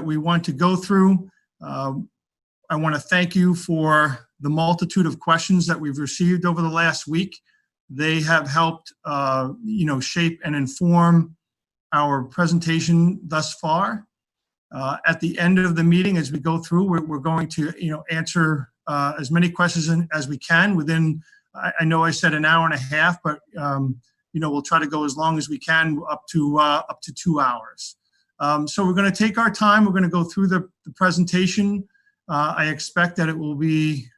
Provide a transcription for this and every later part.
we want to go through. I want to thank you for the multitude of questions that we've received over the last week. They have helped, shape and inform our presentation thus far. At the end of the meeting, as we go through, we're going to, answer as many questions as we can within, I know I said an hour and a half, but, we'll try to go as long as we can, up to 2 hours. So we're going to take our time. We're going to go through the presentation. I expect that it will be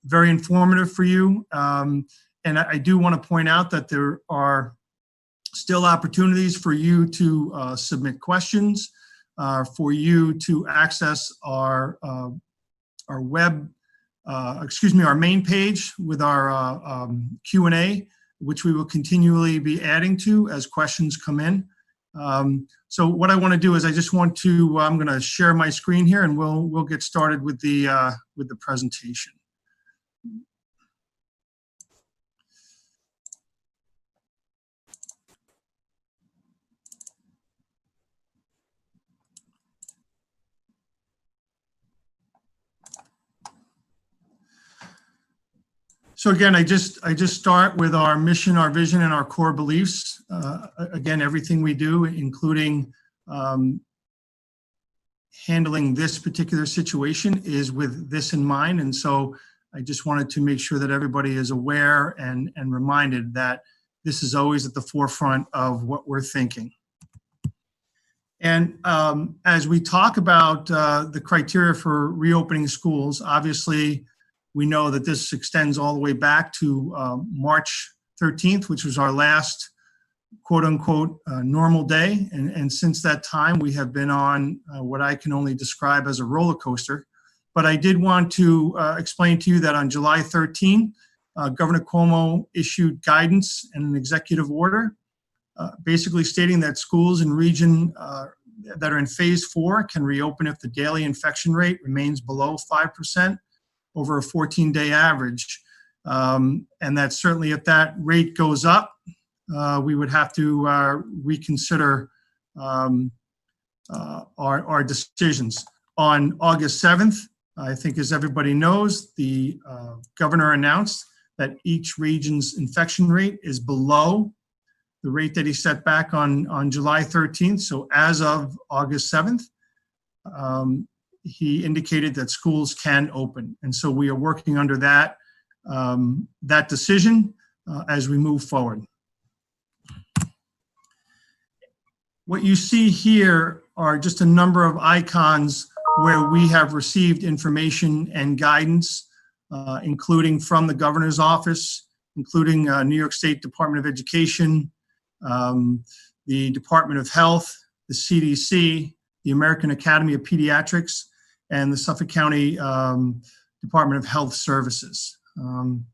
very informative for you. And I do want to point out that there are still opportunities for you to submit questions, for you to access our main page with our Q&A, which we will continually be adding to as questions come in. So what I want to do is I'm going to share my screen here, and we'll get started with the presentation. So again, I just start with our mission, our vision, and our core beliefs. Again, everything we do, including handling this particular situation, is with this in mind. And so I just wanted to make sure that everybody is aware and reminded that this is always at the forefront of what we're thinking. And as we talk about the criteria for reopening schools, obviously, we know that this extends all the way back to March 13th, which was our last quote unquote normal day. And since that time, we have been on what I can only describe as a roller coaster. But I did want to explain to you that on July 13, Governor Cuomo issued guidance and an executive order, basically stating that schools in region that are in phase 4 can reopen if the daily infection rate remains below 5%. Over a 14-day average. And that certainly if that rate goes up, we would have to reconsider our decisions. On August 7th, I think as everybody knows, the governor announced that each region's infection rate is below the rate that he set back on July 13th. So as of August 7th, he indicated that schools can open. And so we are working under that decision as we move forward. What you see here are just a number of icons where we have received information and guidance, including from the governor's office, including New York State Department of Education, the Department of Health, the CDC, the American Academy of Pediatrics, and the Suffolk County Department of Health Services. And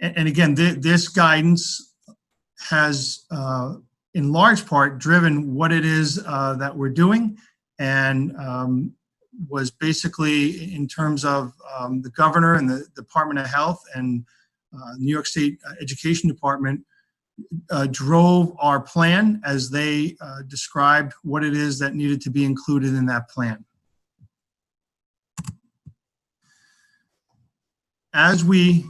again, this guidance has, in large part, driven what it is that we're doing, and was basically in terms of the governor and the Department of Health and New York State Education Department drove our plan as they described what it is that needed to be included in that plan. As we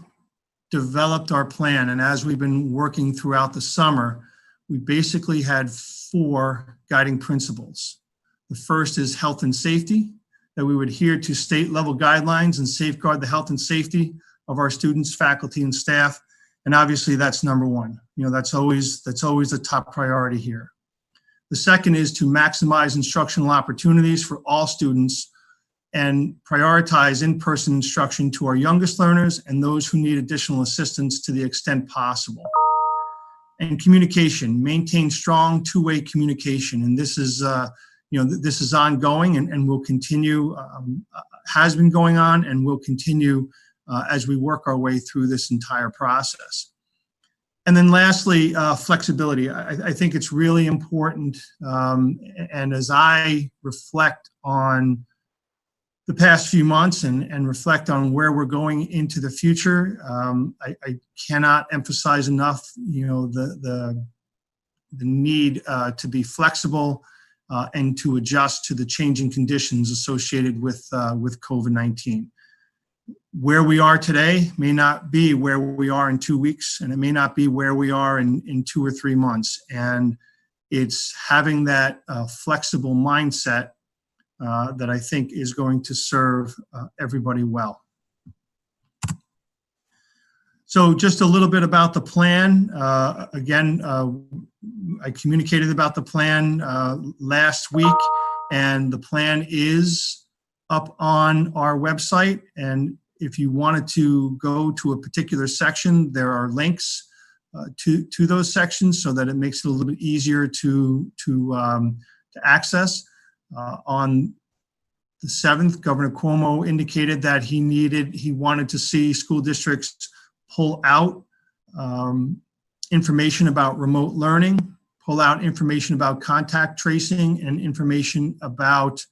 developed our plan and as we've been working throughout the summer, we basically had 4 guiding principles. The first is health and safety, that we would adhere to state level guidelines and safeguard the health and safety of our students, faculty, and staff. And obviously that's number 1. That's always the top priority here. The second is to maximize instructional opportunities for all students and prioritize in-person instruction to our youngest learners and those who need additional assistance to the extent possible. And communication, maintain strong two-way communication. And this is, this is ongoing and will continue, has been going on and will continue as we work our way through this entire process. And then lastly, flexibility. I think it's really important, and as I reflect on the past few months and reflect on where we're going into the future, I cannot emphasize enough, the need to be flexible and to adjust to the changing conditions associated with COVID-19. Where we are today may not be where we are in 2 weeks, and it may not be where we are in 2 or 3 months. And it's having that flexible mindset that I think is going to serve everybody well. So just a little bit about the plan. Again, I communicated about the plan last week, and the plan is up on our website. And if you wanted to go to a particular section, there are links to those sections so that it makes it a little bit easier to access. On the 7th, Governor Cuomo indicated that he wanted to see school districts pull out information about remote learning, pull out information about contact tracing, and information about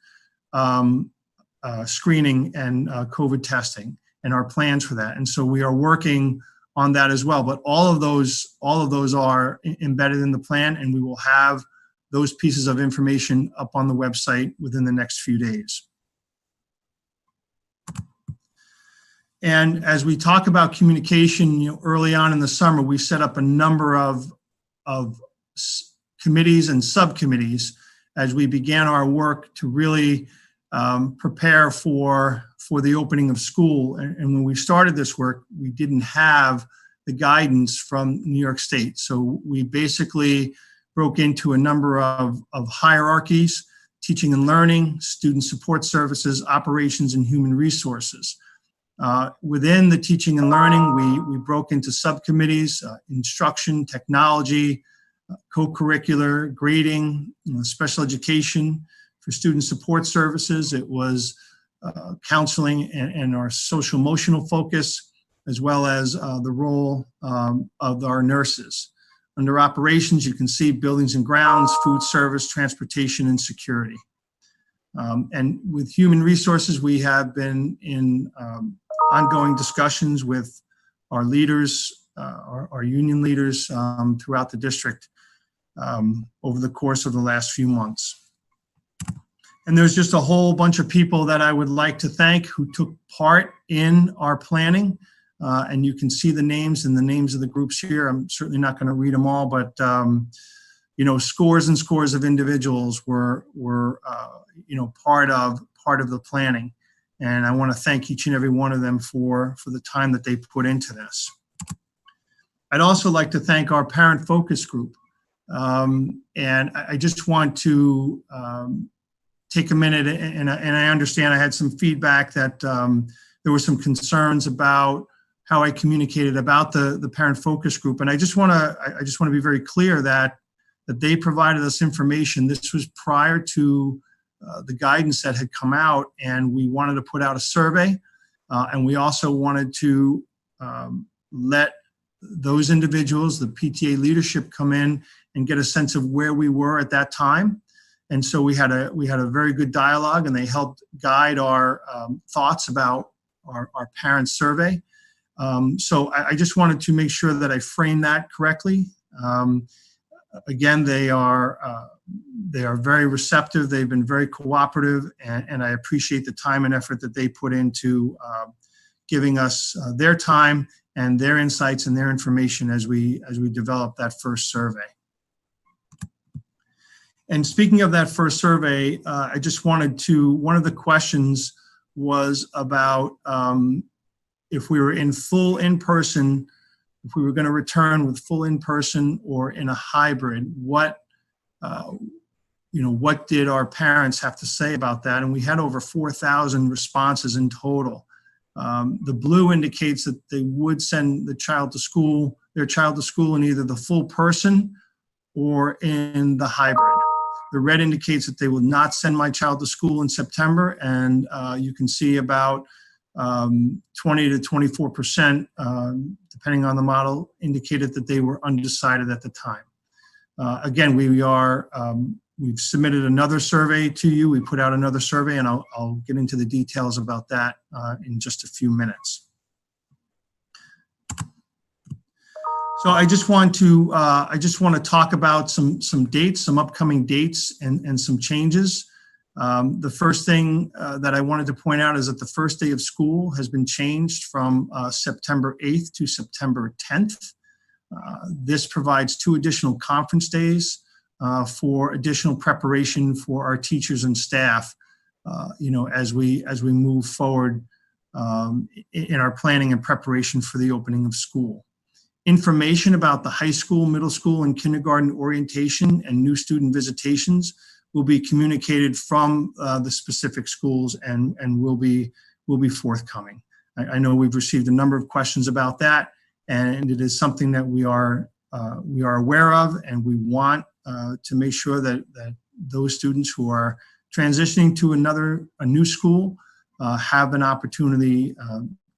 screening and COVID testing, and our plans for that. And so we are working on that as well. But all of those are embedded in the plan, and we will have those pieces of information up on the website within the next few days. And as we talk about communication, early on in the summer, we set up a number of committees and subcommittees as we began our work to really prepare for the opening of school. And when we started this work, we didn't have the guidance from New York State. So we basically broke into a number of hierarchies: teaching and learning, student support services, operations, and human resources. Within the teaching and learning, we broke into subcommittees: instruction, technology, co-curricular, grading, special education. For student support services, it was counseling and our social emotional focus, as well as the role of our nurses. Under operations, you can see buildings and grounds, food service, transportation, and security. And with human resources, we have been in ongoing discussions with our leaders, our union leaders throughout the district over the course of the last few months. And there's just a whole bunch of people that I would like to thank who took part in our planning. And you can see the names and the names of the groups here. I'm certainly not going to read them all, but scores and scores of individuals were part of the planning. And I want to thank each and every one of them for the time that they put into this. I'd also like to thank our parent focus group. And I just want to take a minute, and I understand I had some feedback that there were some concerns about how I communicated about the parent focus group. And I just want to be very clear that they provided us information. This was prior to the guidance that had come out, and we wanted to put out a survey. And we also wanted to let those individuals, the PTA leadership, come in and get a sense of where we were at that time. And so we had a very good dialogue, and they helped guide our thoughts about our parent survey. So I just wanted to make sure that I framed that correctly. Again, they are very receptive. They've been very cooperative, and I appreciate the time and effort that they put into giving us their time and their insights and their information as we develop that first survey. And speaking of that first survey, I just wanted to, one of the questions was about if we were in full in-person, if we were going to return with full in-person or in a hybrid, what did our parents have to say about that? And we had over 4,000 responses in total. The blue indicates that they would send their child to school in either the full person or in the hybrid. The red indicates that they will not send my child to school in September, and you can see about 20 to 24%, depending on the model, indicated that they were undecided at the time. Again, we've submitted another survey to you. We put out another survey, and I'll get into the details about that in just a few minutes. So I just want to talk about some dates, some upcoming dates, and some changes. The first thing that I wanted to point out is that the first day of school has been changed from September 8th to September 10th. This provides 2 additional conference days for additional preparation for our teachers and staff, as we move forward in our planning and preparation for the opening of school. Information about the high school, middle school, and kindergarten orientation and new student visitations will be communicated from the specific schools and will be forthcoming. I know we've received a number of questions about that, and it is something that we are aware of, and we want to make sure that those students who are transitioning to a new school have an opportunity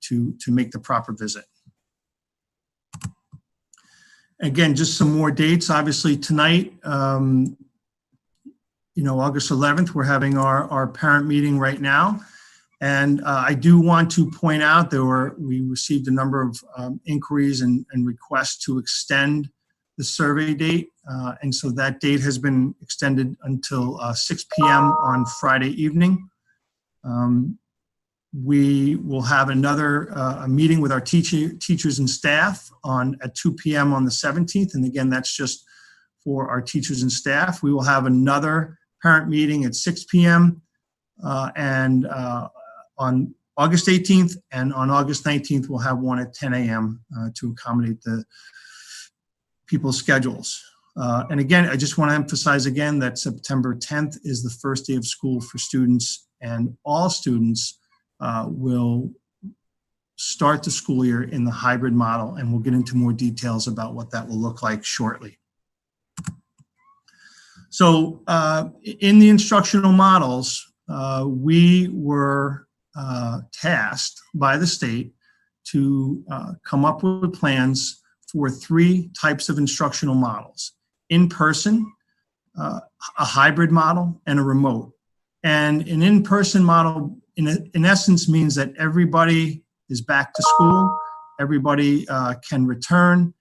to make the proper visit. Again, just some more dates. Obviously tonight, August 11th, we're having our parent meeting right now. And I do want to point out we received a number of inquiries and requests to extend the survey date. And so that date has been extended until 6 p.m. on Friday evening. We will have another a meeting with our teachers and staff at 2 p.m. on the 17th. And again, that's just for our teachers and staff. We will have another parent meeting at 6 p.m. And on August 18th, and on August 19th, we'll have one at 10 a.m. To accommodate the people's schedules. And again, I just want to emphasize again that September 10th is the first day of school for students, and all students will start the school year in the hybrid model, and we'll get into more details about what that will look like shortly. So in the instructional models, we were tasked by the state to come up with plans for 3 types of instructional models: in-person, a hybrid model, and a remote. And an in-person model, in essence, means that everybody is back to school, everybody can return,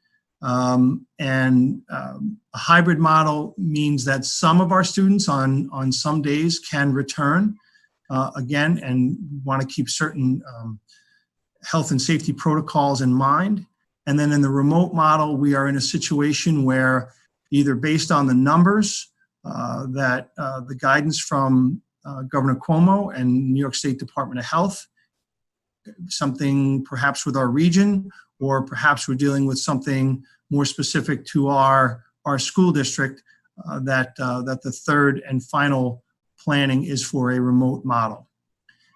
and a hybrid model means that some of our students on some days can return again, and want to keep certain health and safety protocols in mind. And then in the remote model, we are in a situation where either based on the numbers that the guidance from Governor Cuomo and New York State Department of Health, something perhaps with our region, or perhaps we're dealing with something more specific to our school district, that the third and final planning is for a remote model.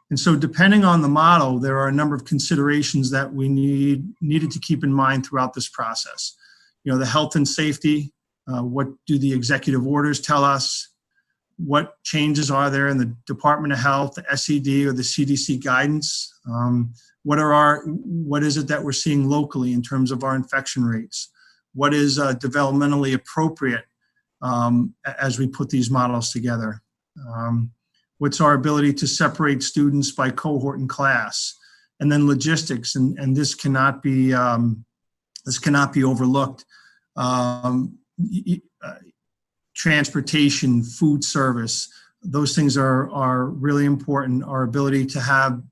And so depending on the model, there are a number of considerations that we needed to keep in mind throughout this process. The health and safety, what do the executive orders tell us? What changes are there in the Department of Health, the SED, or the CDC guidance? What is it that we're seeing locally in terms of our infection rates? What is developmentally appropriate as we put these models together? What's our ability to separate students by cohort and class? And then logistics, and this cannot be overlooked. Transportation, food service, those things are really important. Our ability to have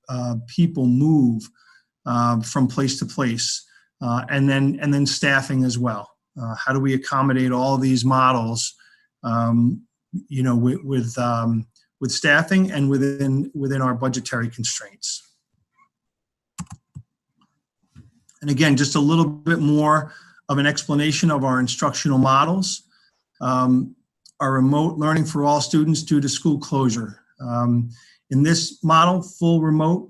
people move from place to place, and then staffing as well. How do we accommodate all of these models, with staffing and within our budgetary constraints? And again, just a little bit more of an explanation of our instructional models. Our remote learning for all students due to school closure. In this model, full remote,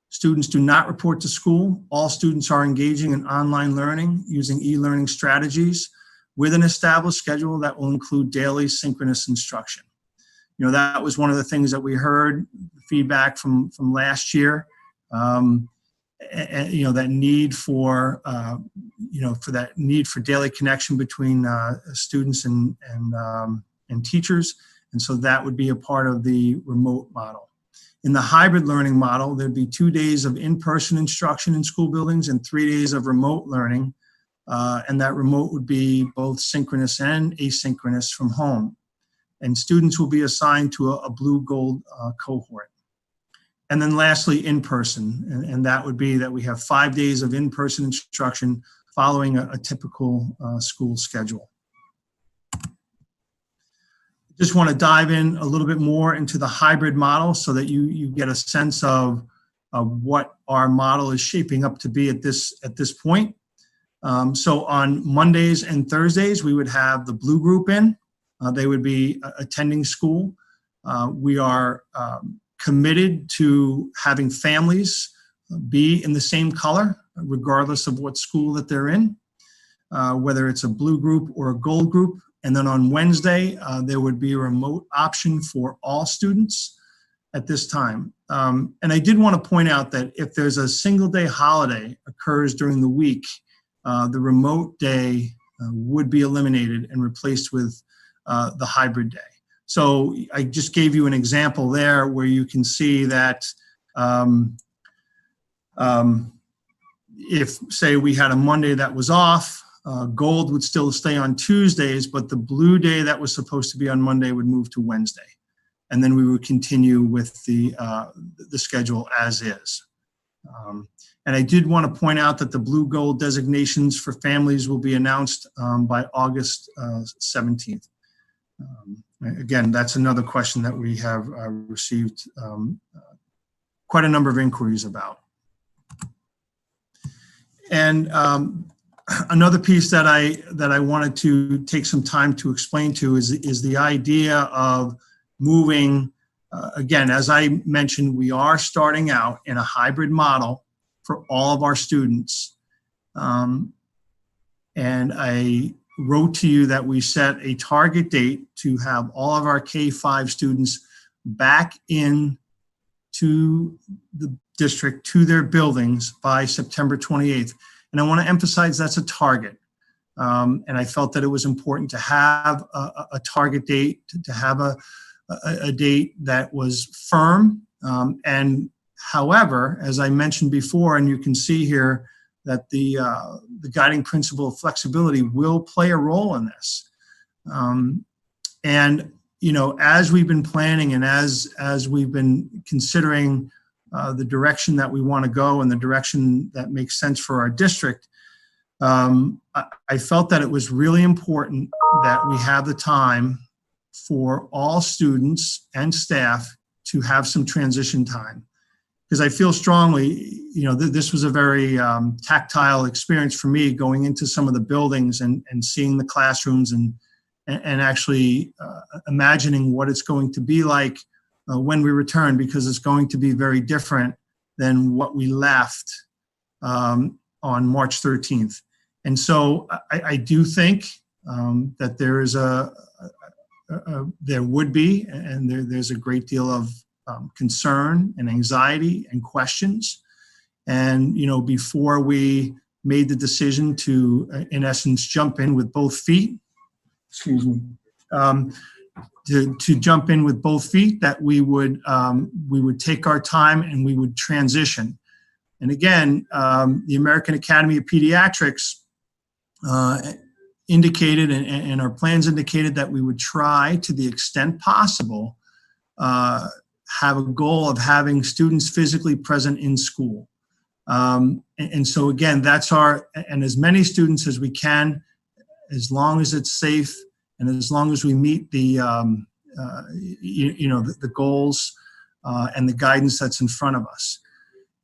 students do not report to school. All students are engaging in online learning using e-learning strategies with an established schedule that will include daily synchronous instruction. That was one of the things that we heard feedback from last year. That need for daily connection between students and teachers, and so that would be a part of the remote model. In the hybrid learning model, there'd be 2 days of in-person instruction in school buildings and 3 days of remote learning and that remote would be both synchronous and asynchronous from home. And students will be assigned to a blue-gold cohort. And then lastly, in-person, and that would be that we have 5 days of in-person instruction following a typical school schedule. Just want to dive in a little bit more into the hybrid model so that you get a sense of what our model is shaping up to be at this point. So on Mondays and Thursdays, we would have the blue group in. They would be attending school. We are committed to having families be in the same color, regardless of what school that they're in, whether it's a blue group or a gold group. And then on Wednesday, there would be a remote option for all students at this time. And I did want to point out that if there's a single day holiday occurs during the week, the remote day would be eliminated and replaced with the hybrid day. So I just gave you an example there where you can see that if, say, we had a Monday that was off, gold would still stay on Tuesdays, but the blue day that was supposed to be on Monday would move to Wednesday. And then we would continue with the schedule as is. And I did want to point out that the blue gold designations for families will be announced by August 17th. Again, that's another question that we have received quite a number of inquiries about. And another piece that I wanted to take some time to explain to is the idea of moving. Again, as I mentioned, we are starting out in a hybrid model for all of our students. And I wrote to you that we set a target date to have all of our K-5 students back in to the district, to their buildings by September 28th. And I want to emphasize that's a target. And I felt that it was important to have a target date, to have a date that was firm. And however, as I mentioned before, and you can see here, that the guiding principle of flexibility will play a role in this. And, you know, as we've been planning and as we've been considering the direction that we want to go and the direction that makes sense for our district, I felt that it was really important that we have the time for all students and staff to have some transition time. Because I feel strongly, you know, this was a very tactile experience for me, going into some of the buildings and seeing the classrooms and actually imagining what it's going to be like when we return, because it's going to be very different than what we left on March 13th. And so I do think that there is there would be, and there's a great deal of concern and anxiety and questions. And, you know, before we made the decision to, in essence, jump in with both feet, excuse me, to jump in with both feet, that we would take our time and we would transition. And again, the American Academy of Pediatrics indicated, and our plans indicated, that we would try, to the extent possible, have a goal of having students physically present in school. And so again, that's and as many students as we can, as long as it's safe and as long as we meet the, the goals and the guidance that's in front of us.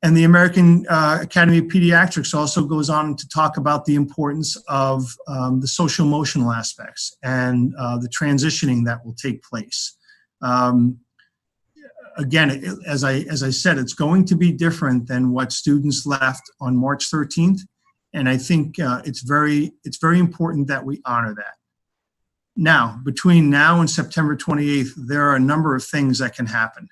And the American Academy of Pediatrics also goes on to talk about the importance of the social emotional aspects and the transitioning that will take place. Again, as I said, it's going to be different than what students left on March 13th, and I think it's very important that we honor that. Now, between now and September 28th, there are a number of things that can happen.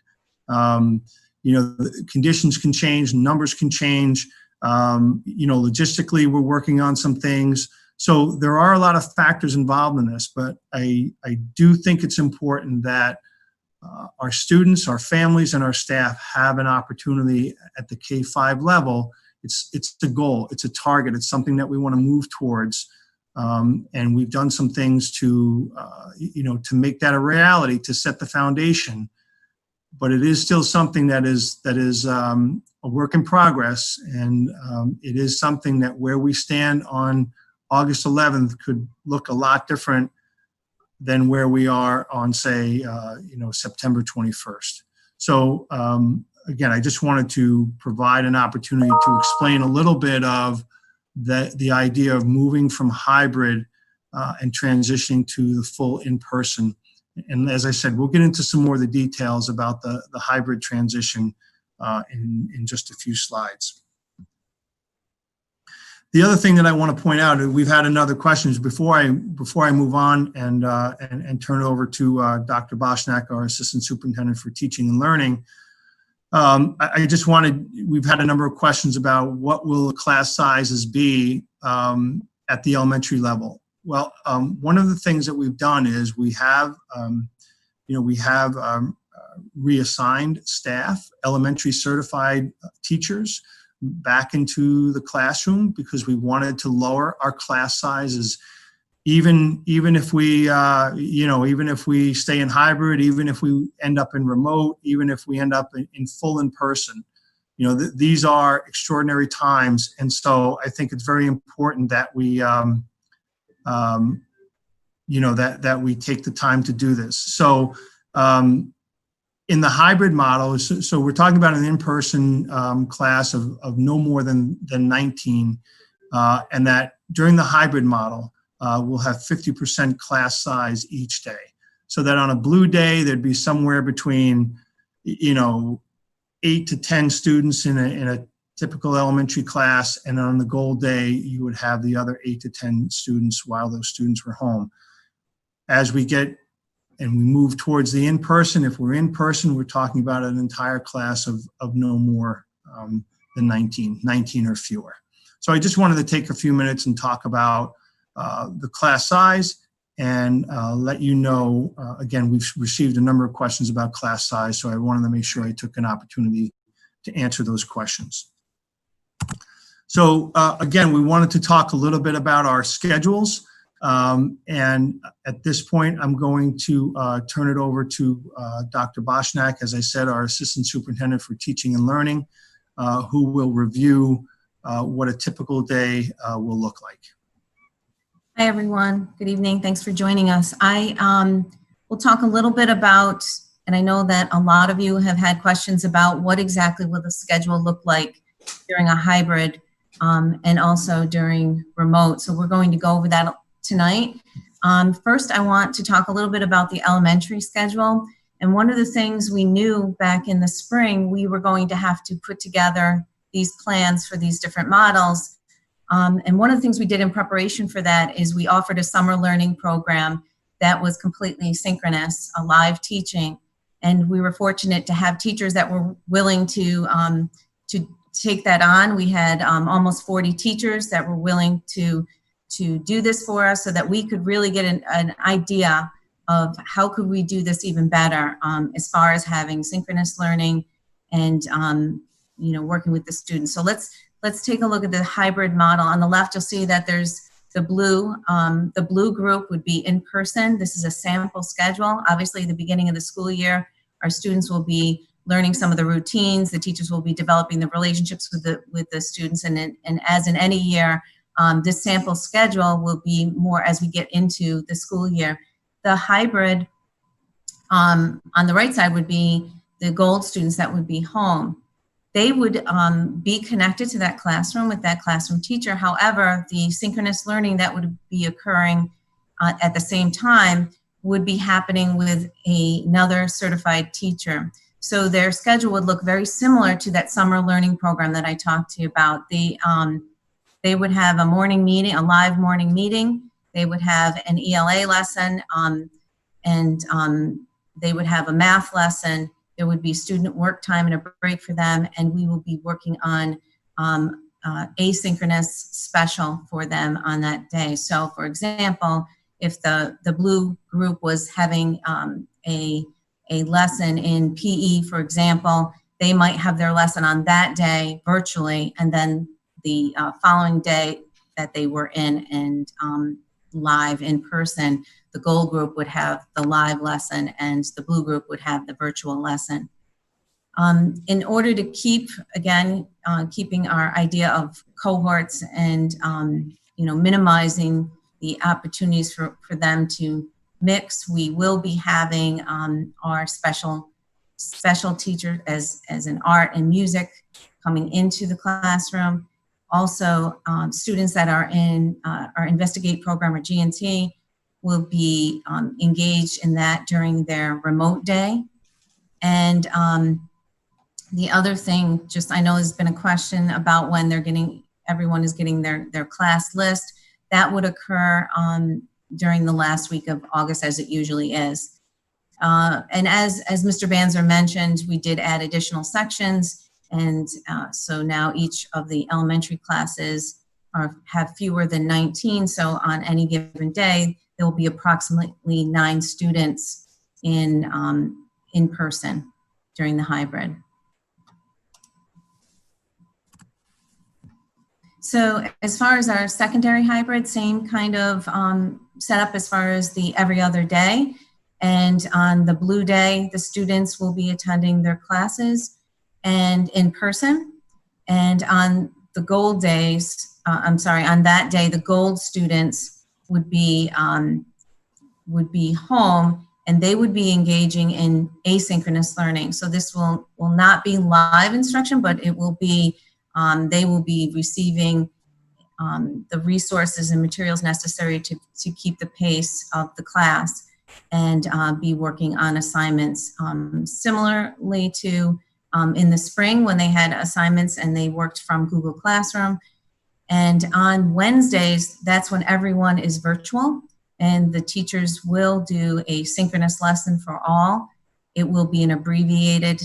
Conditions can change, numbers can change. Logistically, we're working on some things. So there are a lot of factors involved in this, but I do think it's important that our students, our families, and our staff have an opportunity at the K-5 level It's a goal, it's a target, it's something that we want to move towards. And we've done some things to, to make that a reality, to set the foundation. But it is still something that is a work in progress, and it is something that where we stand on August 11th could look a lot different than where we are on, say, September 21st. So again, I just wanted to provide an opportunity to explain a little bit of the idea of moving from hybrid and transitioning to the full in-person. And as I said, we'll get into some more of the details about the hybrid transition in just a few slides. The other thing that I want to point out, we've had another question before I move on and turn it over to Dr. Boschnack, our Assistant Superintendent for Teaching and Learning. We've had a number of questions about what will the class sizes be at the elementary level. Well, one of the things that we've done is we have reassigned staff, elementary certified teachers back into the classroom because we wanted to lower our class sizes, even if we even if we stay in hybrid, even if we end up in remote, even if we end up in full in person. These are extraordinary times, and so I think it's very important that we that we take the time to do this. So in the hybrid model, so we're talking about an in-person class of no more than 19, and that during the hybrid model, we'll have 50% class size each day. So that on a blue day, there'd be somewhere between, 8 to 10 students in a typical elementary class, and on the gold day, you would have the other 8 to 10 students while those students were home. As we get and we move towards the in-person, if we're in person, we're talking about an entire class of no more than 19 or fewer. So I just wanted to take a few minutes and talk about the class size and let you know, again, we've received a number of questions about class size, so I wanted to make sure I took an opportunity to answer those questions. So again, we wanted to talk a little bit about our schedules. And at this point, I'm going to turn it over to Dr. Boschnack, as I said, our Assistant Superintendent for Teaching and Learning, who will review what a typical day will look like. Hi, everyone. Good evening. Thanks for joining us. I will talk a little bit about, and I know that a lot of you have had questions about what exactly will the schedule look like during a hybrid and also during remote. So we're going to go over that tonight. First, I want to talk a little bit about the elementary schedule. And one of the things we knew back in the spring, we were going to have to put together these plans for these different models. And one of the things we did in preparation for that is we offered a summer learning program that was completely synchronous, a live teaching. And we were fortunate to have teachers that were willing to take that on. We had almost 40 teachers that were willing to do this for us so that we could really get an idea of how could we do this even better as far as having synchronous learning and working with the students. So let's take a look at the hybrid model. On the left, you'll see that there's the blue. The blue group would be in person. This is a sample schedule. Obviously, at the beginning of the school year, our students will be learning some of the routines. The teachers will be developing the relationships with the students, and as in any year, this sample schedule will be more as we get into the school year. The hybrid on the right side would be the gold students that would be home. They would be connected to that classroom with that classroom teacher. However, the synchronous learning that would be occurring at the same time would be happening with another certified teacher. So their schedule would look very similar to that summer learning program that I talked to you about. They would have a morning meeting, a live morning meeting. They would have an ELA lesson, and they would have a math lesson. There would be student work time and a break for them, and we will be working on asynchronous special for them on that day. So, for example, if the blue group was having a lesson in PE, for example, they might have their lesson on that day virtually, and then the following day that they were in and live in person, the gold group would have the live lesson and the blue group would have the virtual lesson. In order to keep, again, keeping our idea of cohorts and, minimizing the opportunities for them to mix, we will be having our special teacher as an art and music coming into the classroom. Also, students that are in our Investigate program or G&T will be engaged in that during their remote day. And the other thing, just I know there's been a question about when everyone is getting their class list. That would occur during the last week of August, as it usually is. And as Mr. Banzer mentioned, we did add additional sections, and so now each of the elementary classes have fewer than 19. So on any given day, there will be approximately 9 students in person during the hybrid. So as far as our secondary hybrid, same kind of setup as far as the every other day. And on the blue day, the students will be attending their classes and in person. And on the gold days, on that day, the gold students would be home, and they would be engaging in asynchronous learning. So this will not be live instruction, but it will be, they will be receiving the resources and materials necessary to keep the pace of the class and be working on assignments. Similarly to in the spring when they had assignments and they worked from Google Classroom. And on Wednesdays, that's when everyone is virtual, and the teachers will do a synchronous lesson for all. It will be an abbreviated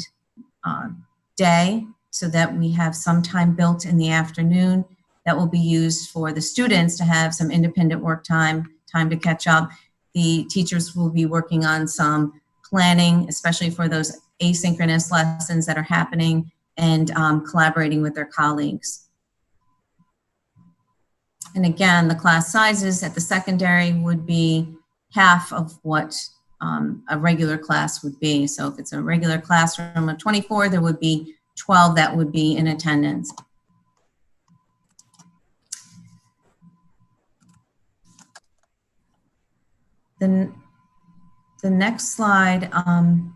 day so that we have some time built in the afternoon that will be used for the students to have some independent work time to catch up. The teachers will be working on some planning, especially for those asynchronous lessons that are happening, and collaborating with their colleagues. And again, the class sizes at the secondary would be half of what a regular class would be. So if it's a regular classroom of 24, there would be 12 that would be in attendance. Then the next slide, and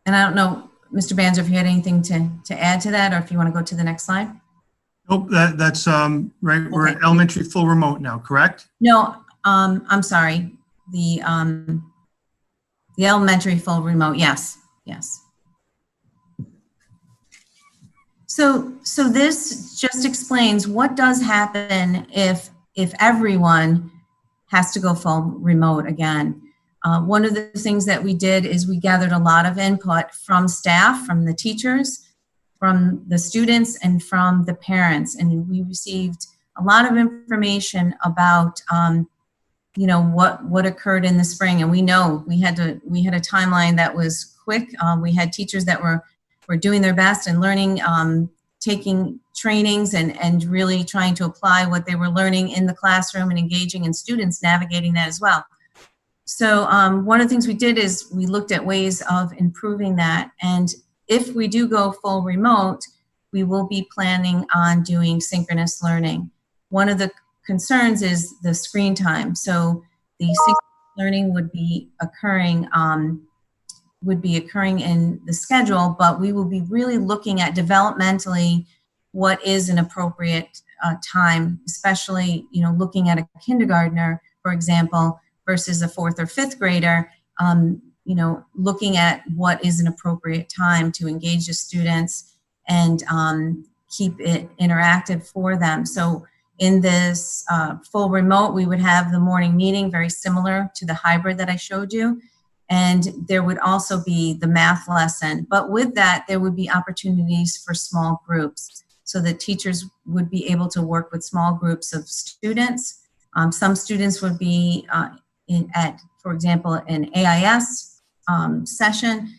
I don't know, Mr. Banzer, if you had anything to add to that, or if you want to go to the next slide. Nope, that's right. We're at elementary full remote now, correct? No, I'm sorry. The elementary full remote, yes. So this just explains what does happen if everyone has to go full remote again. One of the things that we did is we gathered a lot of input from staff, from the teachers, from the students, and from the parents, and we received a lot of information about what occurred in the spring. And we know we had a timeline that was quick. We had teachers that were doing their best and learning, taking trainings and really trying to apply what they were learning in the classroom and engaging in students navigating that as well. So one of the things we did is we looked at ways of improving that. And if we do go full remote, we will be planning on doing synchronous learning. One of the concerns is the screen time. So the synchronous learning would be occurring in the schedule, but we will be really looking at developmentally what is an appropriate time, especially looking at a kindergartner, for example, versus a 4th or 5th grader. Looking at what is an appropriate time to engage the students and keep it interactive for them. So in this full remote, we would have the morning meeting, very similar to the hybrid that I showed you. And there would also be the math lesson. But with that, there would be opportunities for small groups. So that teachers would be able to work with small groups of students. Some students would be for example, an AIS session.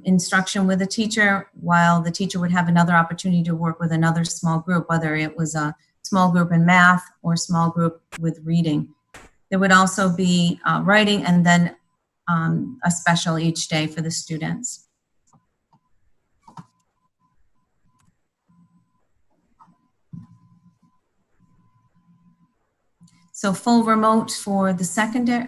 instruction with a teacher, while the teacher would have another opportunity to work with another small group, whether it was a small group in math or small group with reading. There would also be writing, and then a special each day for the students. So full remote for the secondary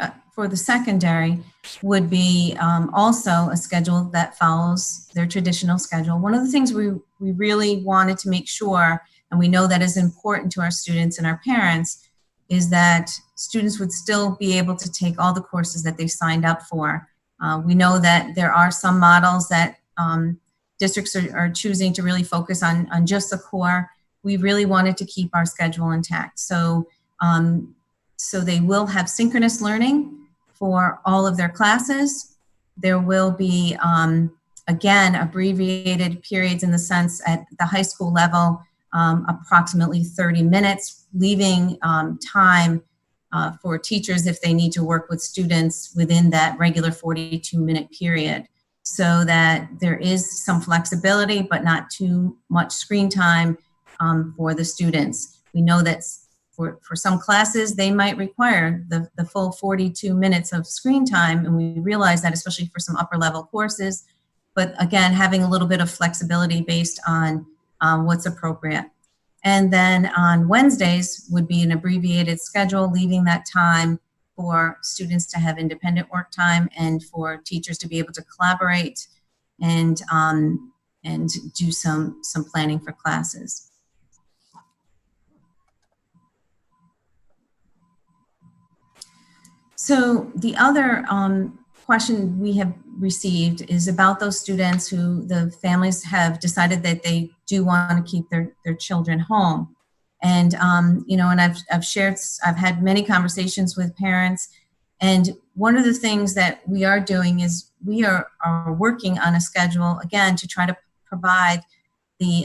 would be also a schedule that follows their traditional schedule. One of the things we really wanted to make sure, and we know that is important to our students and our parents, is that students would still be able to take all the courses that they signed up for. We know that there are some models that districts are choosing to really focus on just the core. We really wanted to keep our schedule intact. So they will have synchronous learning for all of their classes. There will be, again, abbreviated periods in the sense at the high school level, approximately 30 minutes, leaving time for teachers if they need to work with students within that regular 42-minute period, so that there is some flexibility but not too much screen time for the students. We know that for some classes, they might require the full 42 minutes of screen time, and we realize that especially for some upper level courses, but again, having a little bit of flexibility based on what's appropriate. And then on Wednesdays would be an abbreviated schedule, leaving that time for students to have independent work time and for teachers to be able to collaborate and do some planning for classes. So the other question we have received is about those students who the families have decided that they do want to keep their children home. And, you know, and I've had many conversations with parents, and one of the things that we are doing is we are working on a schedule, again, to try to provide the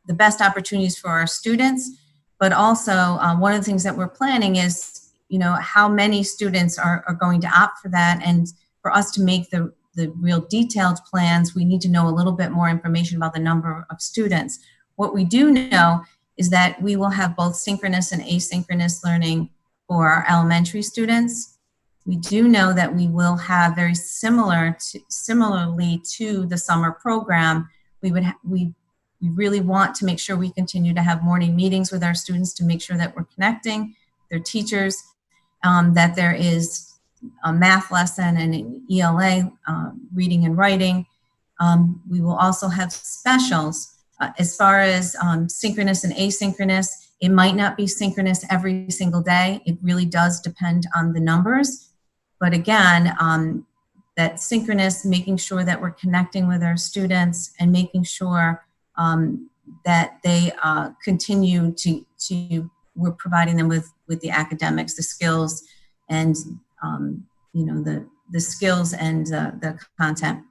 best opportunities for our students, but also one of the things that we're planning is, you know, how many students are going to opt for that. And for us to make the real detailed plans, we need to know a little bit more information about the number of students. What we do know is that we will have both synchronous and asynchronous learning for our elementary students. We do know that we will have very similarly to the summer program, we really want to make sure we continue to have morning meetings with our students to make sure that we're connecting their teachers, that there is a math lesson and an ELA, reading and writing. We will also have specials. As far as synchronous and asynchronous, it might not be synchronous every single day. It really does depend on the numbers. But again, that synchronous, making sure that we're connecting with our students and making sure that they continue to we're providing them with the academics, the skills, and you know, the skills and the content.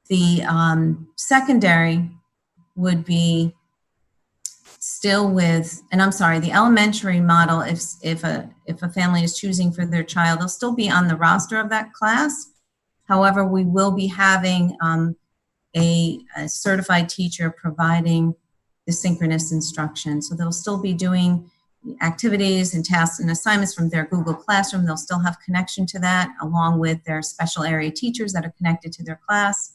The secondary would be still with, and I'm sorry, the elementary model, if a family is choosing for their child, they'll still be on the roster of that class. However, we will be having a certified teacher providing the synchronous instruction. So they'll still be doing activities and tasks and assignments from their Google Classroom. They'll still have connection to that, along with their special area teachers that are connected to their class.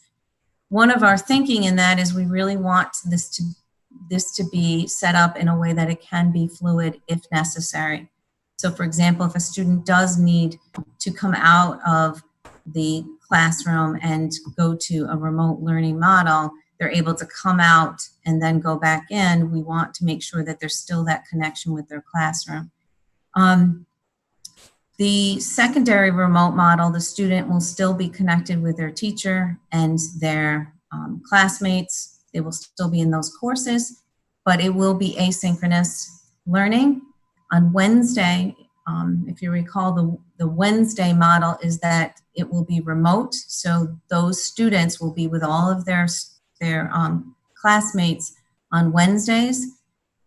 One of our thinking in that is we really want this to be set up in a way that it can be fluid if necessary. So for example, if a student does need to come out of the classroom and go to a remote learning model, they're able to come out and then go back in. We want to make sure that there's still that connection with their classroom. The secondary remote model, the student will still be connected with their teacher and their classmates. They will still be in those courses, but it will be asynchronous learning. On Wednesday, if you recall, the Wednesday model is that it will be remote. So those students will be with all of their classmates on Wednesdays,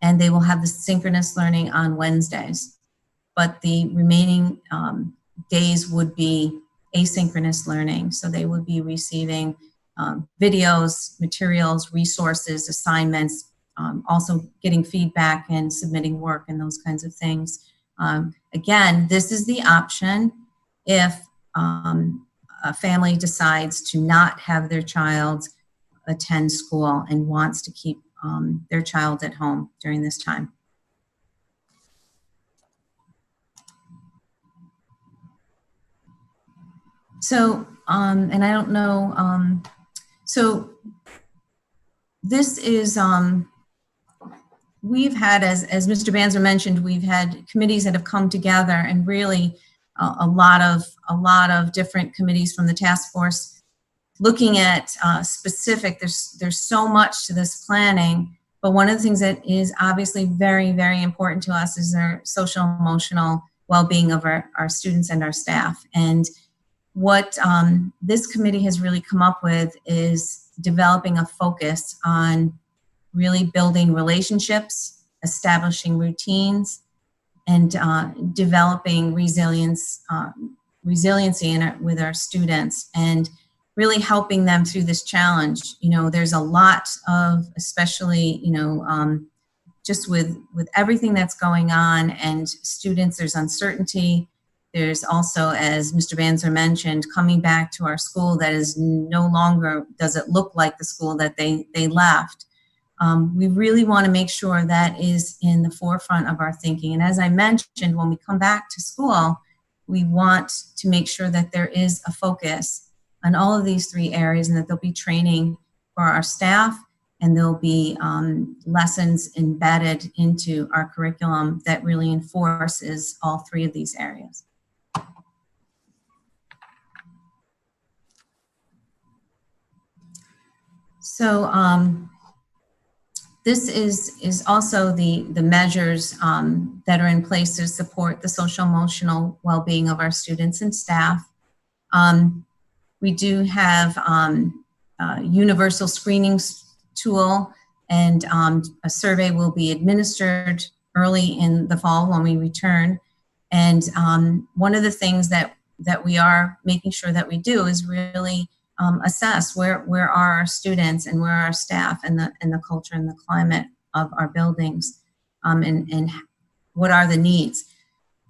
and they will have the synchronous learning on Wednesdays. But the remaining days would be asynchronous learning. So they would be receiving videos, materials, resources, assignments, also getting feedback and submitting work and those kinds of things. Again, this is the option if a family decides to not have their child attend school and wants to keep their child at home during this time. So, and I don't know, so this is, we've had, as Mr. Banzer mentioned, we've had committees that have come together, and really a lot of different committees from the task force looking at specific, there's so much to this planning, but one of the things that is obviously very, very important to us is our social emotional well-being of our students and our staff. And what this committee has really come up with is developing a focus on really building relationships, establishing routines, and developing resiliency with our students, and really helping them through this challenge. You know, there's a lot of, especially, you know, just with everything that's going on, and students, there's uncertainty. There's also, as Mr. Banzer mentioned, coming back to our school that is no longer, does it look like the school that they left. We really want to make sure that is in the forefront of our thinking. And as I mentioned, when we come back to school, we want to make sure that there is a focus on all of these three areas, and that there'll be training for our staff, and there'll be lessons embedded into our curriculum that really enforces all three of these areas. So this is also the measures that are in place to support the social emotional well-being of our students and staff. We do have a universal screening tool, and a survey will be administered early in the fall when we return. And one of the things that we are making sure that we do is really assess where are our students and where are our staff, and the culture and the climate of our buildings, and what are the needs.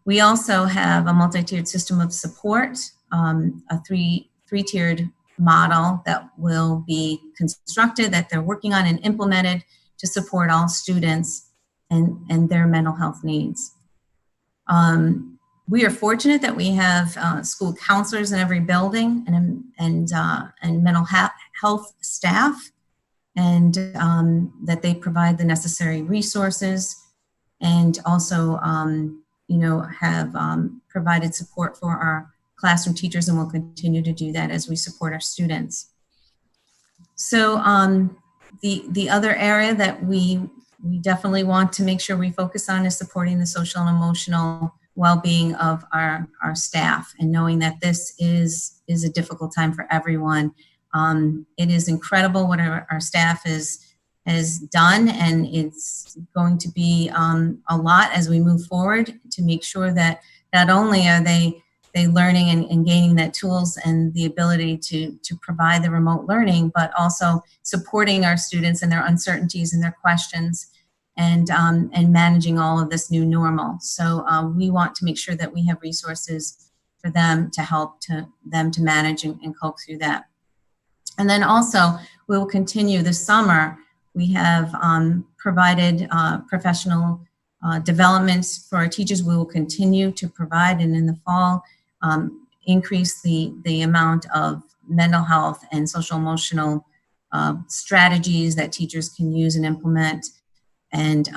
We also have a multi-tiered system of support, a three-tiered model that will be constructed, that they're working on and implemented to support all students and their mental health needs. We are fortunate that we have school counselors in every building, and mental health staff, and that they provide the necessary resources, and also you know, have provided support for our classroom teachers, and will continue to do that as we support our students. So the other area that we definitely want to make sure we focus on is supporting the social and emotional well-being of our staff, and knowing that this is a difficult time for everyone. It is incredible what our staff has done, and it's going to be a lot as we move forward to make sure that not only are they learning and gaining that tools and the ability to provide the remote learning, but also supporting our students and their uncertainties and their questions, and managing all of this new normal. So we want to make sure that we have resources for them to help them to manage and cope through that. And then also, we will continue this summer. We have provided professional developments for our teachers. We will continue to provide, and in the fall, increase the amount of mental health and social emotional strategies that teachers can use and implement and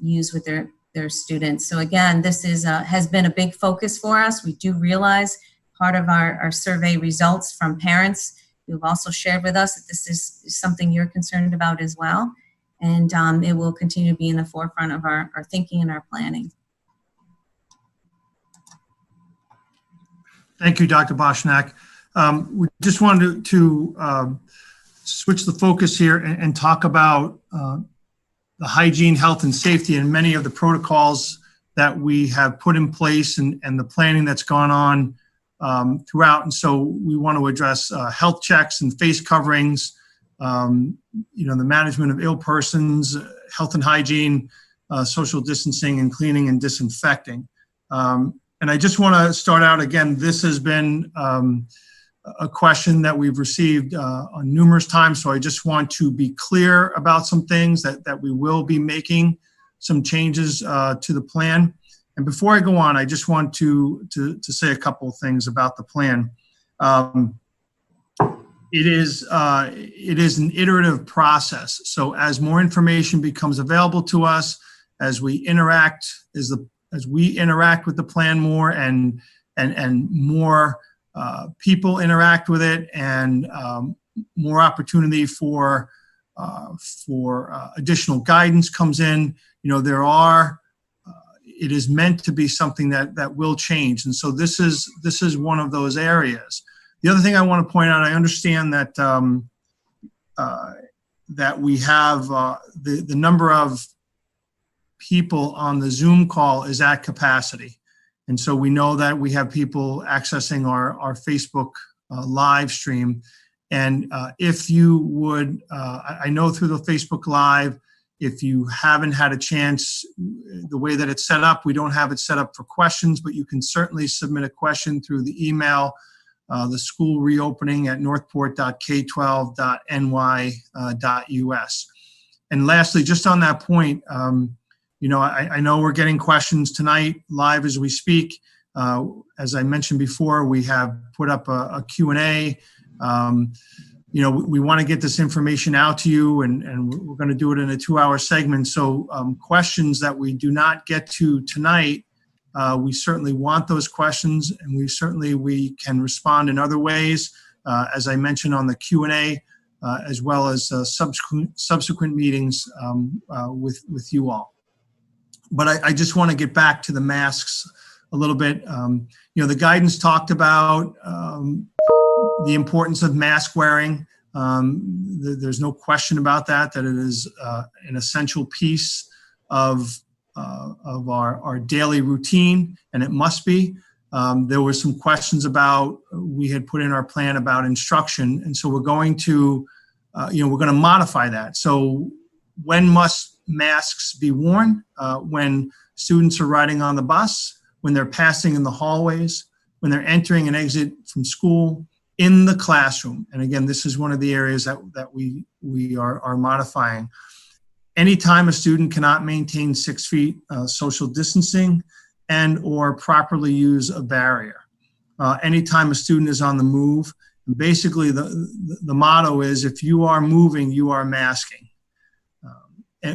use with their students. So again, this is has been a big focus for us. We do realize part of our survey results from parents who've also shared with us that this is something you're concerned about as well. And it will continue to be in the forefront of our thinking and our planning. Thank you, Dr. Boschnack. We just wanted to switch the focus here and talk about the hygiene, health, and safety, and many of the protocols that we have put in place, and the planning that's gone on throughout. And so we want to address health checks and face coverings, the management of ill persons, health and hygiene, social distancing and cleaning and disinfecting. And I just want to start out again, this has been a question that we've received on numerous times. So I just want to be clear about some things that we will be making some changes to the plan. And before I go on, I just want to say a couple of things about the plan. It is an iterative process. So as more information becomes available to us, as we interact with the plan more and more people interact with it, and more opportunity for additional guidance comes in, it is meant to be something that will change. And so this is one of those areas. The other thing I want to point out, I understand that that we have the number of people on the Zoom call is at capacity. And so we know that we have people accessing our Facebook live stream. And if you would, I know through the Facebook Live, if you haven't had a chance, the way that it's set up, we don't have it set up for questions, but you can certainly submit a question through the email, the school reopening at northport.k12.ny.us. And lastly, just on that point, I know we're getting questions tonight live as we speak. As I mentioned before, we have put up a Q&A. We want to get this information out to you, and we're going to do it in a 2-hour segment. So questions that we do not get to tonight, we certainly want those questions, and we can respond in other ways, as I mentioned on the Q&A, as well as subsequent meetings with you all. But I just want to get back to the masks a little bit. The guidance talked about the importance of mask wearing. There's no question about that it is an essential piece of our daily routine, and it must be. There were some questions we had put in our plan about instruction, and so we're going to modify that. So when must masks be worn? When students are riding on the bus, when they're passing in the hallways, when they're entering and exit from school, in the classroom. And again, this is one of the areas that we are modifying. Anytime a student cannot maintain 6 feet social distancing and or properly use a barrier. Anytime a student is on the move. And basically, the motto is, if you are moving, you are masking.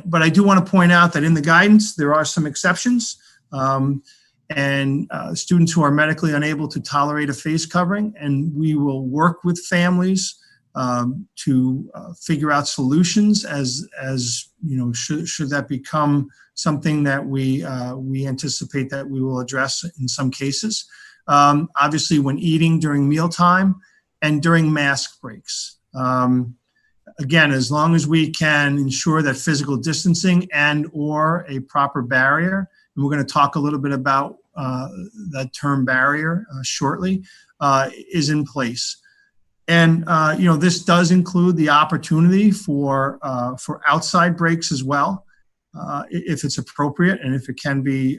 But I do want to point out that in the guidance, there are some exceptions. And students who are medically unable to tolerate a face covering, and we will work with families to figure out solutions as should that become something that we anticipate that we will address in some cases. Obviously, when eating during mealtime and during mask breaks. Again, as long as we can ensure that physical distancing and or a proper barrier, and we're going to talk a little bit about that term barrier shortly, is in place. And this does include the opportunity for outside breaks as well, if it's appropriate and if it can be.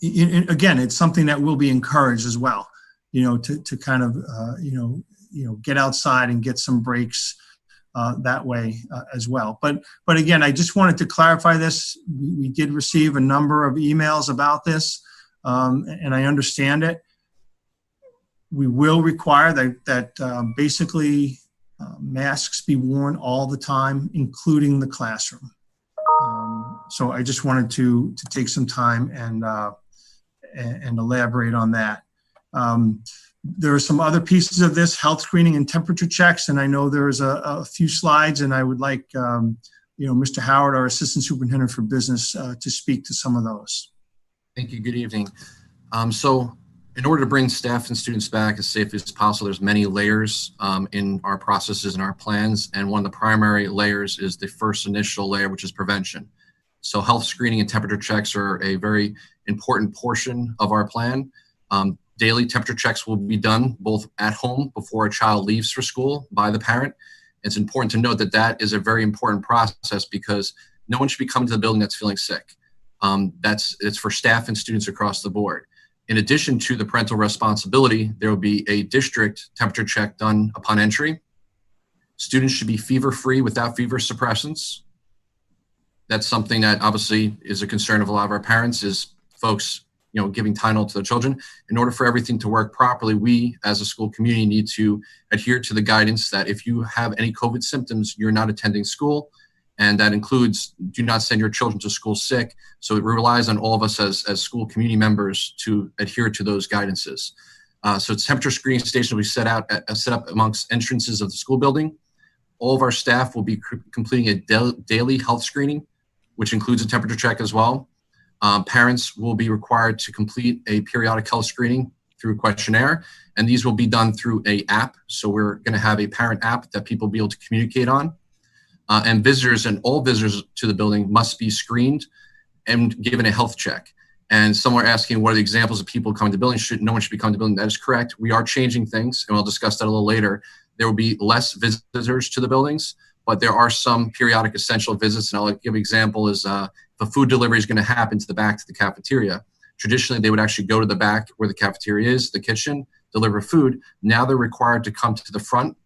Again, it's something that will be encouraged as well. To kind of get outside and get some breaks that way as well. But again, I just wanted to clarify this. We did receive a number of emails about this, and I understand it. We will require that basically masks be worn all the time, including the classroom. So I just wanted to take some time and elaborate on that. There are some other pieces of this, health screening and temperature checks, and I know there's a few slides, and I would like Mr. Howard, our Assistant Superintendent for Business, to speak to some of those. Thank you. Good evening. So in order to bring staff and students back as safely as possible, there's many layers in our processes and our plans, and one of the primary layers is the first initial layer, which is prevention. So health screening and temperature checks are a very important portion of our plan. Daily temperature checks will be done both at home before a child leaves for school by the parent. It's important to note that that is a very important process because no one should be coming to the building that's feeling sick. It's for staff and students across the board. In addition to the parental responsibility, there will be a district temperature check done upon entry. Students should be fever-free without fever suppressants. That's something that obviously is a concern of a lot of our parents, is folks, giving Tylenol to their children. In order for everything to work properly, we as a school community need to adhere to the guidance that if you have any COVID symptoms, you're not attending school. And that includes, do not send your children to school sick. So it relies on all of us as school community members to adhere to those guidances. So temperature screening station will be set up amongst entrances of the school building. All of our staff will be completing a daily health screening, which includes a temperature check as well. Parents will be required to complete a periodic health screening through a questionnaire, and these will be done through an app. So we're going to have a parent app that people will be able to communicate on. And visitors and all visitors to the building must be screened and given a health check. And some are asking, what are the examples of people coming to the building? No one should be coming to the building. That is correct. We are changing things, and we'll discuss that a little later. There will be less visitors to the buildings, but there are some periodic essential visits. And I'll give an example is if a food delivery is going to happen to the back to the cafeteria. Traditionally, they would actually go to the back where the cafeteria is, the kitchen, deliver food. Now they're required to come to the front,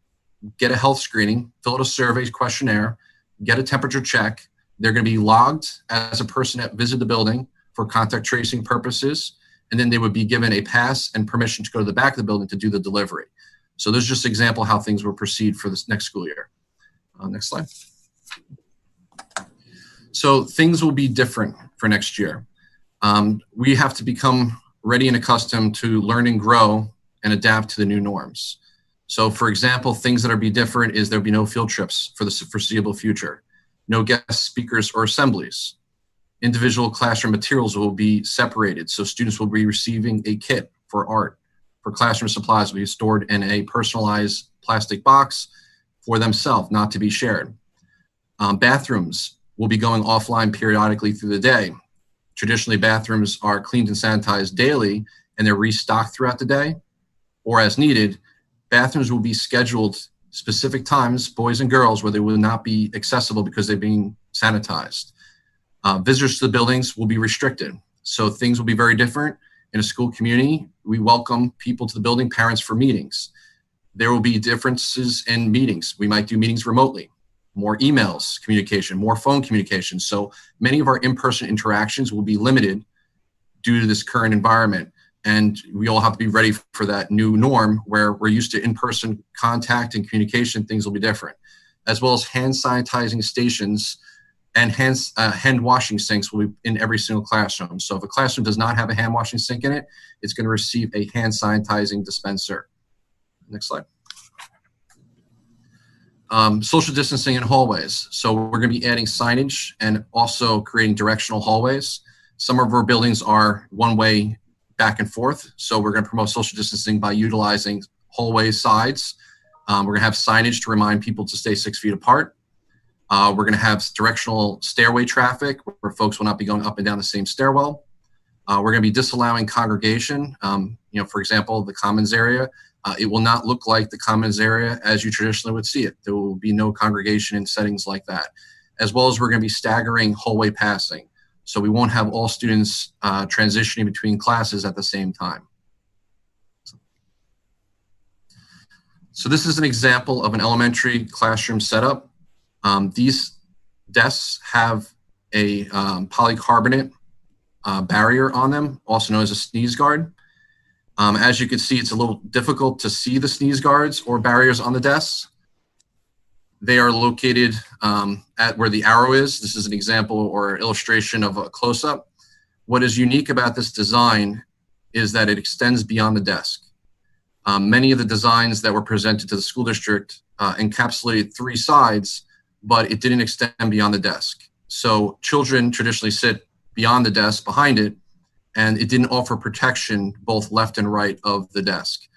get a health screening, fill out a survey questionnaire, get a temperature check. They're going to be logged as a person that visited the building for contact tracing purposes. And then they would be given a pass and permission to go to the back of the building to do the delivery. So there's just an example of how things will proceed for this next school year. Next slide. So things will be different for next year. We have to become ready and accustomed to learn and grow and adapt to the new norms. So for example, things that will be different is there'll be no field trips for the foreseeable future, no guest speakers or assemblies. Individual classroom materials will be separated. So students will be receiving a kit for art. For classroom supplies will be stored in a personalized plastic box for themselves, not to be shared. Bathrooms will be going offline periodically through the day. Traditionally, bathrooms are cleaned and sanitized daily, and they're restocked throughout the day, or as needed. Bathrooms will be scheduled specific times, boys and girls, where they will not be accessible because they're being sanitized. Visitors to the buildings will be restricted. So things will be very different. In a school community, we welcome people to the building, parents for meetings. There will be differences in meetings. We might do meetings remotely, more emails communication, more phone communication. So many of our in-person interactions will be limited due to this current environment. And we all have to be ready for that new norm where we're used to in-person contact and communication. Things will be different, as well as hand sanitizing stations and hand washing sinks will be in every single classroom. So if a classroom does not have a hand washing sink in it, it's going to receive a hand sanitizing dispenser. Next slide. Social distancing in hallways. So we're going to be adding signage and also creating directional hallways. Some of our buildings are one-way back and forth. So we're going to promote social distancing by utilizing hallway sides. We're going to have signage to remind people to stay 6 feet apart. We're going to have directional stairway traffic where folks will not be going up and down the same stairwell. We're going to be disallowing congregation. For example, the commons area. It will not look like the commons area as you traditionally would see it. There will be no congregation in settings like that. As well as we're going to be staggering hallway passing. So we won't have all students transitioning between classes at the same time. So this is an example of an elementary classroom setup. These desks have a polycarbonate barrier on them, also known as a sneeze guard. As you can see, it's a little difficult to see the sneeze guards or barriers on the desks. They are located at where the arrow is. This is an example or illustration of a close-up. What is unique about this design is that it extends beyond the desk. Many of the designs that were presented to the school district encapsulated 3 sides, but it didn't extend beyond the desk. So children traditionally sit beyond the desk, behind it, and it didn't offer protection both left and right of the desk.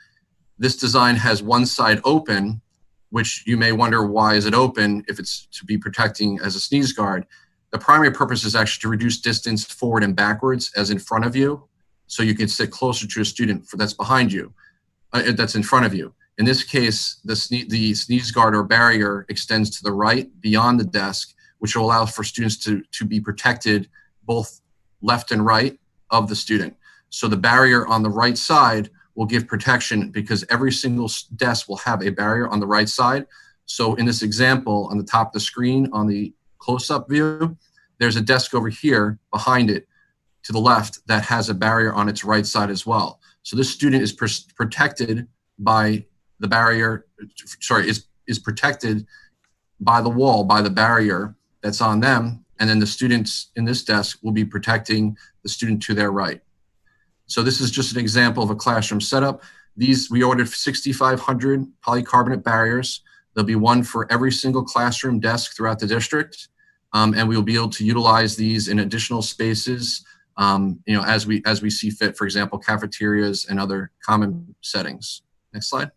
This design has one side open, which you may wonder why is it open if it's to be protecting as a sneeze guard. The primary purpose is actually to reduce distance forward and backwards as in front of you. so you can sit closer to a student that's behind you, that's in front of you. In this case, the sneeze guard or barrier extends to the right beyond the desk, which will allow for students to be protected both left and right of the student. So the barrier on the right side will give protection because every single desk will have a barrier on the right side. So in this example, on the top of the screen, on the close-up view, there's a desk over here behind it to the left that has a barrier on its right side as well. So this student is protected by the barrier, is protected by the wall, by the barrier that's on them, and then the students in this desk will be protecting the student to their right. So this is just an example of a classroom setup. We ordered 6,500 polycarbonate barriers. There'll be one for every single classroom desk throughout the district, and we will be able to utilize these in additional spaces, as we see fit. For example, cafeterias and other common settings. Next slide.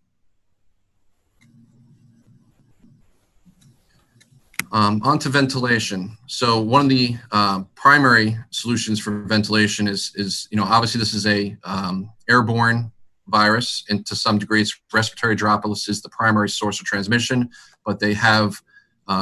On to ventilation. So one of the primary solutions for ventilation is obviously this is a airborne virus, and to some degree it's respiratory droplets is the primary source of transmission, but they have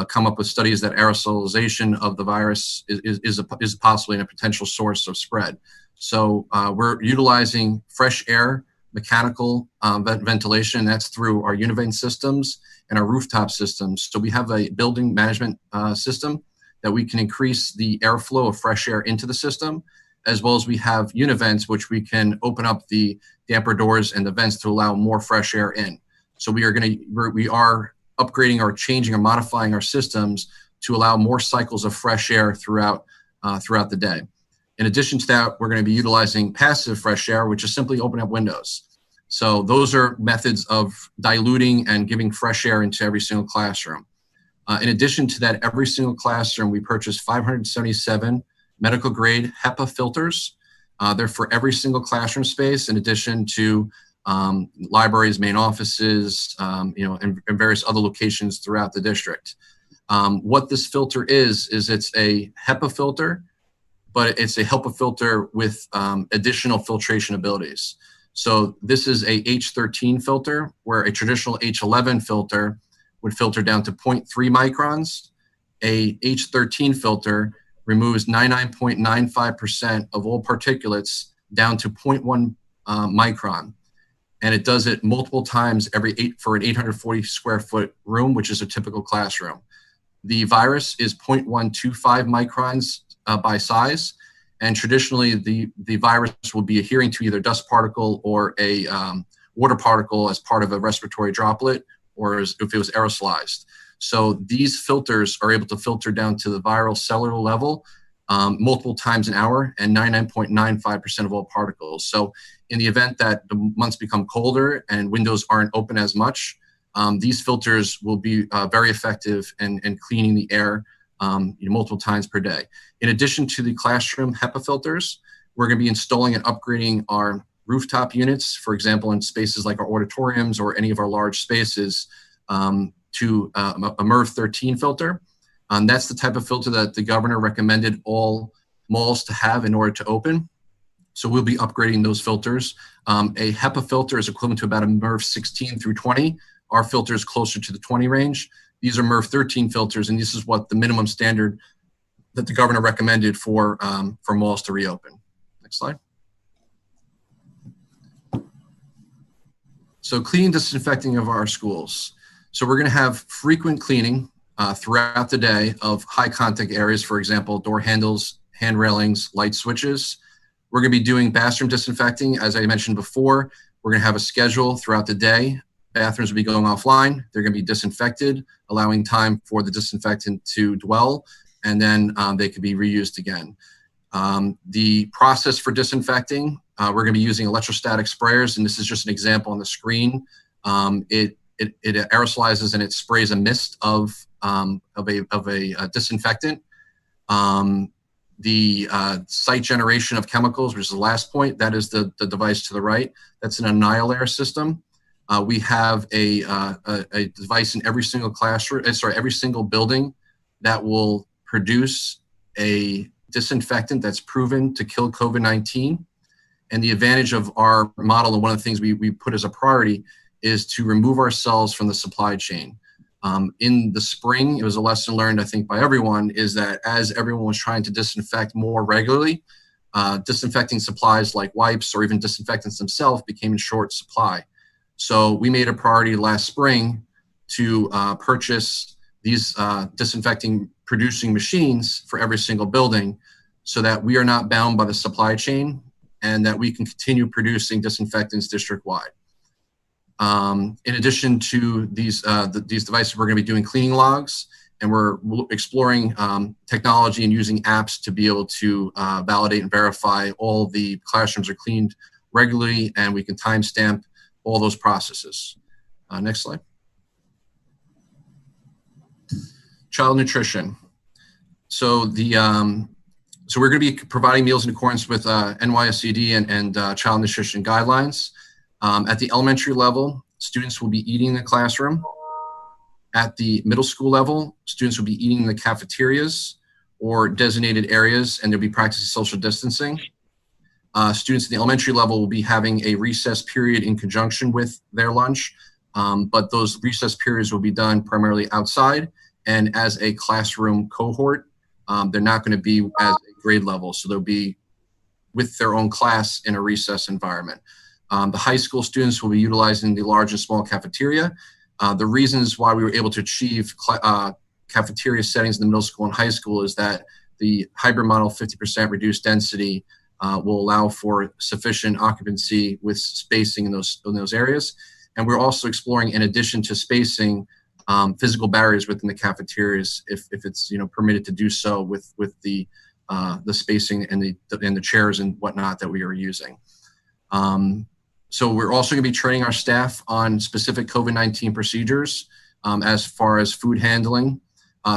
come up with studies that aerosolization of the virus is possibly a potential source of spread. So we're utilizing fresh air mechanical ventilation, and that's through our univane systems and our rooftop systems. So we have a building management system that we can increase the airflow of fresh air into the system, as well as we have univents, which we can open up the damper doors and the vents to allow more fresh air in. So we are upgrading or changing or modifying our systems to allow more cycles of fresh air throughout the day. In addition to that, we're going to be utilizing passive fresh air, which is simply opening up windows. So those are methods of diluting and giving fresh air into every single classroom. In addition to that, every single classroom, we purchased 577 medical grade HEPA filters. They're for every single classroom space, in addition to libraries, main offices, and various other locations throughout the district. What this filter is it's a HEPA filter, but it's a HEPA filter with additional filtration abilities. So this is a H13 filter, where a traditional H11 filter would filter down to 0.3 microns. A H13 filter removes 99.95% of all particulates down to 0.1 micron. And it does it multiple times for an 840 square foot room, which is a typical classroom. The virus is 0.125 microns by size. And traditionally, the virus will be adhering to either dust particle or a water particle as part of a respiratory droplet, or if it was aerosolized. So these filters are able to filter down to the viral cellular level multiple times an hour and 99.95% of all particles. So in the event that the months become colder and windows aren't open as much, these filters will be very effective in cleaning the air multiple times per day. In addition to the classroom HEPA filters, we're going to be installing and upgrading our rooftop units, for example, in spaces like our auditoriums or any of our large spaces, to a MERV 13 filter. That's the type of filter that the governor recommended all malls to have in order to open. So we'll be upgrading those filters. A HEPA filter is equivalent to about a MERV 16 through 20. Our filter is closer to the 20 range. These are MERV 13 filters, and this is what the minimum standard that the governor recommended for malls to reopen. Next slide. So cleaning, disinfecting of our schools. So we're going to have frequent cleaning throughout the day of high contact areas, for example, door handles, hand railings, light switches. We're going to be doing bathroom disinfecting. As I mentioned before, we're going to have a schedule throughout the day. Bathrooms will be going offline. They're going to be disinfected, allowing time for the disinfectant to dwell, and then they could be reused again. The process for disinfecting, we're going to be using electrostatic sprayers, and this is just an example on the screen. It aerosolizes and it sprays a mist of a disinfectant. The site generation of chemicals, which is the last point, that is the device to the right. That's an annihilator system. We have a device in every single classroom, every single building that will produce a disinfectant that's proven to kill COVID-19. And the advantage of our model, and one of the things we put as a priority, is to remove ourselves from the supply chain. In the spring, it was a lesson learned, I think, by everyone, is that as everyone was trying to disinfect more regularly, disinfecting supplies like wipes or even disinfectants themselves became in short supply. So we made a priority last spring to purchase these disinfecting producing machines for every single building so that we are not bound by the supply chain and that we can continue producing disinfectants district-wide. In addition to these devices, we're going to be doing cleaning logs, and we're exploring technology and using apps to be able to validate and verify all the classrooms are cleaned regularly, and we can timestamp all those processes. Next slide. Child nutrition. So we're going to be providing meals in accordance with NYSCD and child nutrition guidelines. At the elementary level, students will be eating in the classroom. At the middle school level, students will be eating in the cafeterias or designated areas, and they'll be practicing social distancing. Students at the elementary level will be having a recess period in conjunction with their lunch, but those recess periods will be done primarily outside and as a classroom cohort. They're not going to be as a grade level, so they'll be with their own class in a recess environment. The high school students will be utilizing the large and small cafeteria. The reasons why we were able to achieve cafeteria settings in the middle school and high school is that the hybrid model 50% reduced density will allow for sufficient occupancy with spacing in those areas. And we're also exploring, in addition to spacing, physical barriers within the cafeterias if it's permitted to do so with the spacing and the chairs and whatnot that we are using. So we're also going to be training our staff on specific COVID-19 procedures as far as food handling.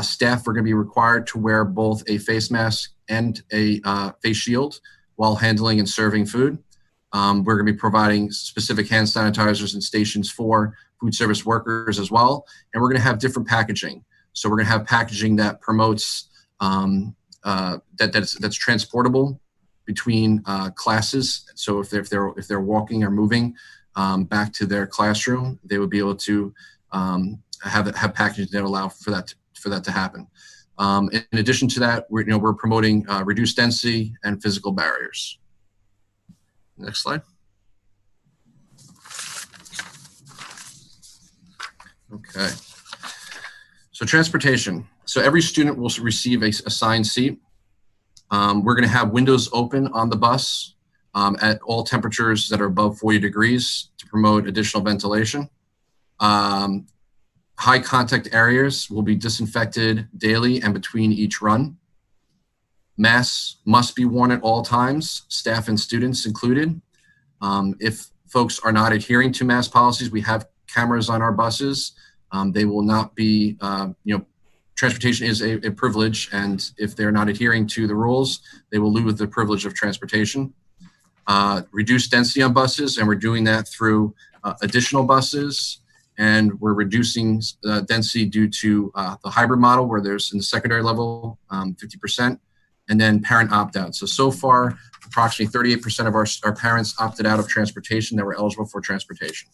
Staff are going to be required to wear both a face mask and a face shield while handling and serving food. We're going to be providing specific hand sanitizers and stations for food service workers as well. And we're going to have different packaging. So we're going to have packaging that promotes that's transportable between classes. So if they're walking or moving back to their classroom, they would be able to have packaging that allow for that to happen. In addition to that, we're promoting reduced density and physical barriers. Next slide. Okay. So transportation. So every student will receive a assigned seat. We're going to have windows open on the bus at all temperatures that are above 40 degrees to promote additional ventilation. High contact areas will be disinfected daily and between each run. Masks must be worn at all times, staff and students included. If folks are not adhering to mask policies, we have cameras on our buses. They will not be, transportation is a privilege, and if they're not adhering to the rules, they will lose the privilege of transportation. Reduced density on buses, and we're doing that through additional buses, and we're reducing density due to the hybrid model where there's in the secondary level 50%, and then parent opt-out. So far, approximately 38% of our parents opted out of transportation that were eligible for transportation.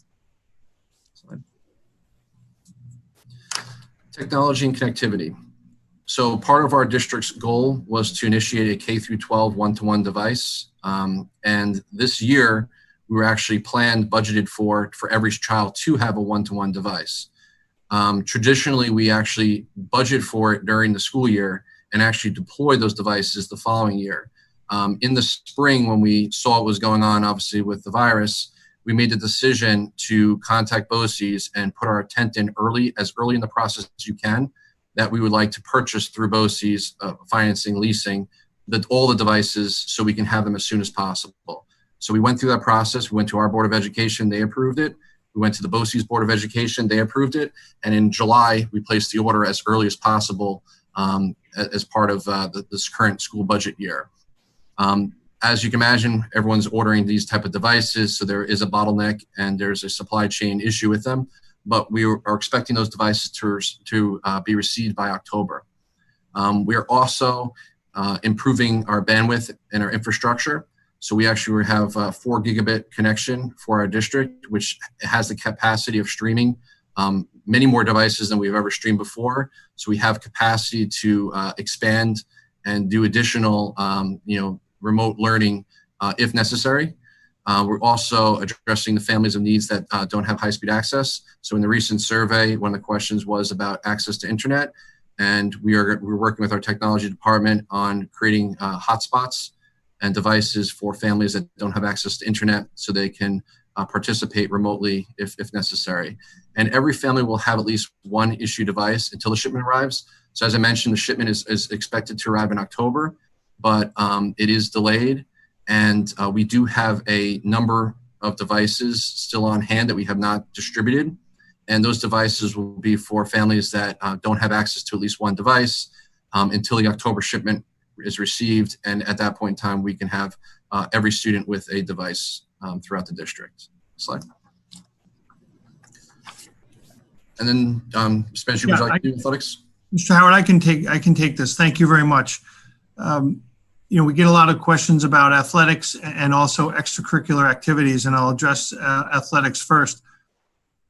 Slide. Technology and connectivity. So part of our district's goal was to initiate a K-12 one-to-one device. And this year, we were actually budgeted for every child to have a one-to-one device. Traditionally, we actually budget for it during the school year and actually deploy those devices the following year. In the spring, when we saw what was going on, obviously, with the virus, we made the decision to contact BOCES and put our intent in as early in the process as you can, that we would like to purchase through BOCES, financing, leasing, all the devices so we can have them as soon as possible. So we went through that process. We went to our Board of Education, they approved it. We went to the BOCES Board of Education, they approved it. And in July, we placed the order as early as possible as part of this current school budget year. As you can imagine, everyone's ordering these type of devices, so there is a bottleneck and there's a supply chain issue with them, but we are expecting those devices to be received by October. We are also improving our bandwidth and our infrastructure. So we actually have a 4 gigabit connection for our district, which has the capacity of streaming many more devices than we've ever streamed before. So we have capacity to expand and do additional, remote learning if necessary. We're also addressing the families of needs that don't have high-speed access. So in the recent survey, one of the questions was about access to internet, and we're working with our technology department on creating hotspots and devices for families that don't have access to internet so they can participate remotely if necessary. And every family will have at least one issue device until the shipment arrives. So as I mentioned, the shipment is expected to arrive in October, but it is delayed. And we do have a number of devices still on hand that we have not distributed. And those devices will be for families that don't have access to at least one device until the October shipment is received. And at that point in time, we can have every student with a device throughout the district. Slide. And then Spencer, would you like to do athletics? Mr. Howard, I can take this. Thank you very much. We get a lot of questions about athletics and also extracurricular activities, and I'll address athletics first.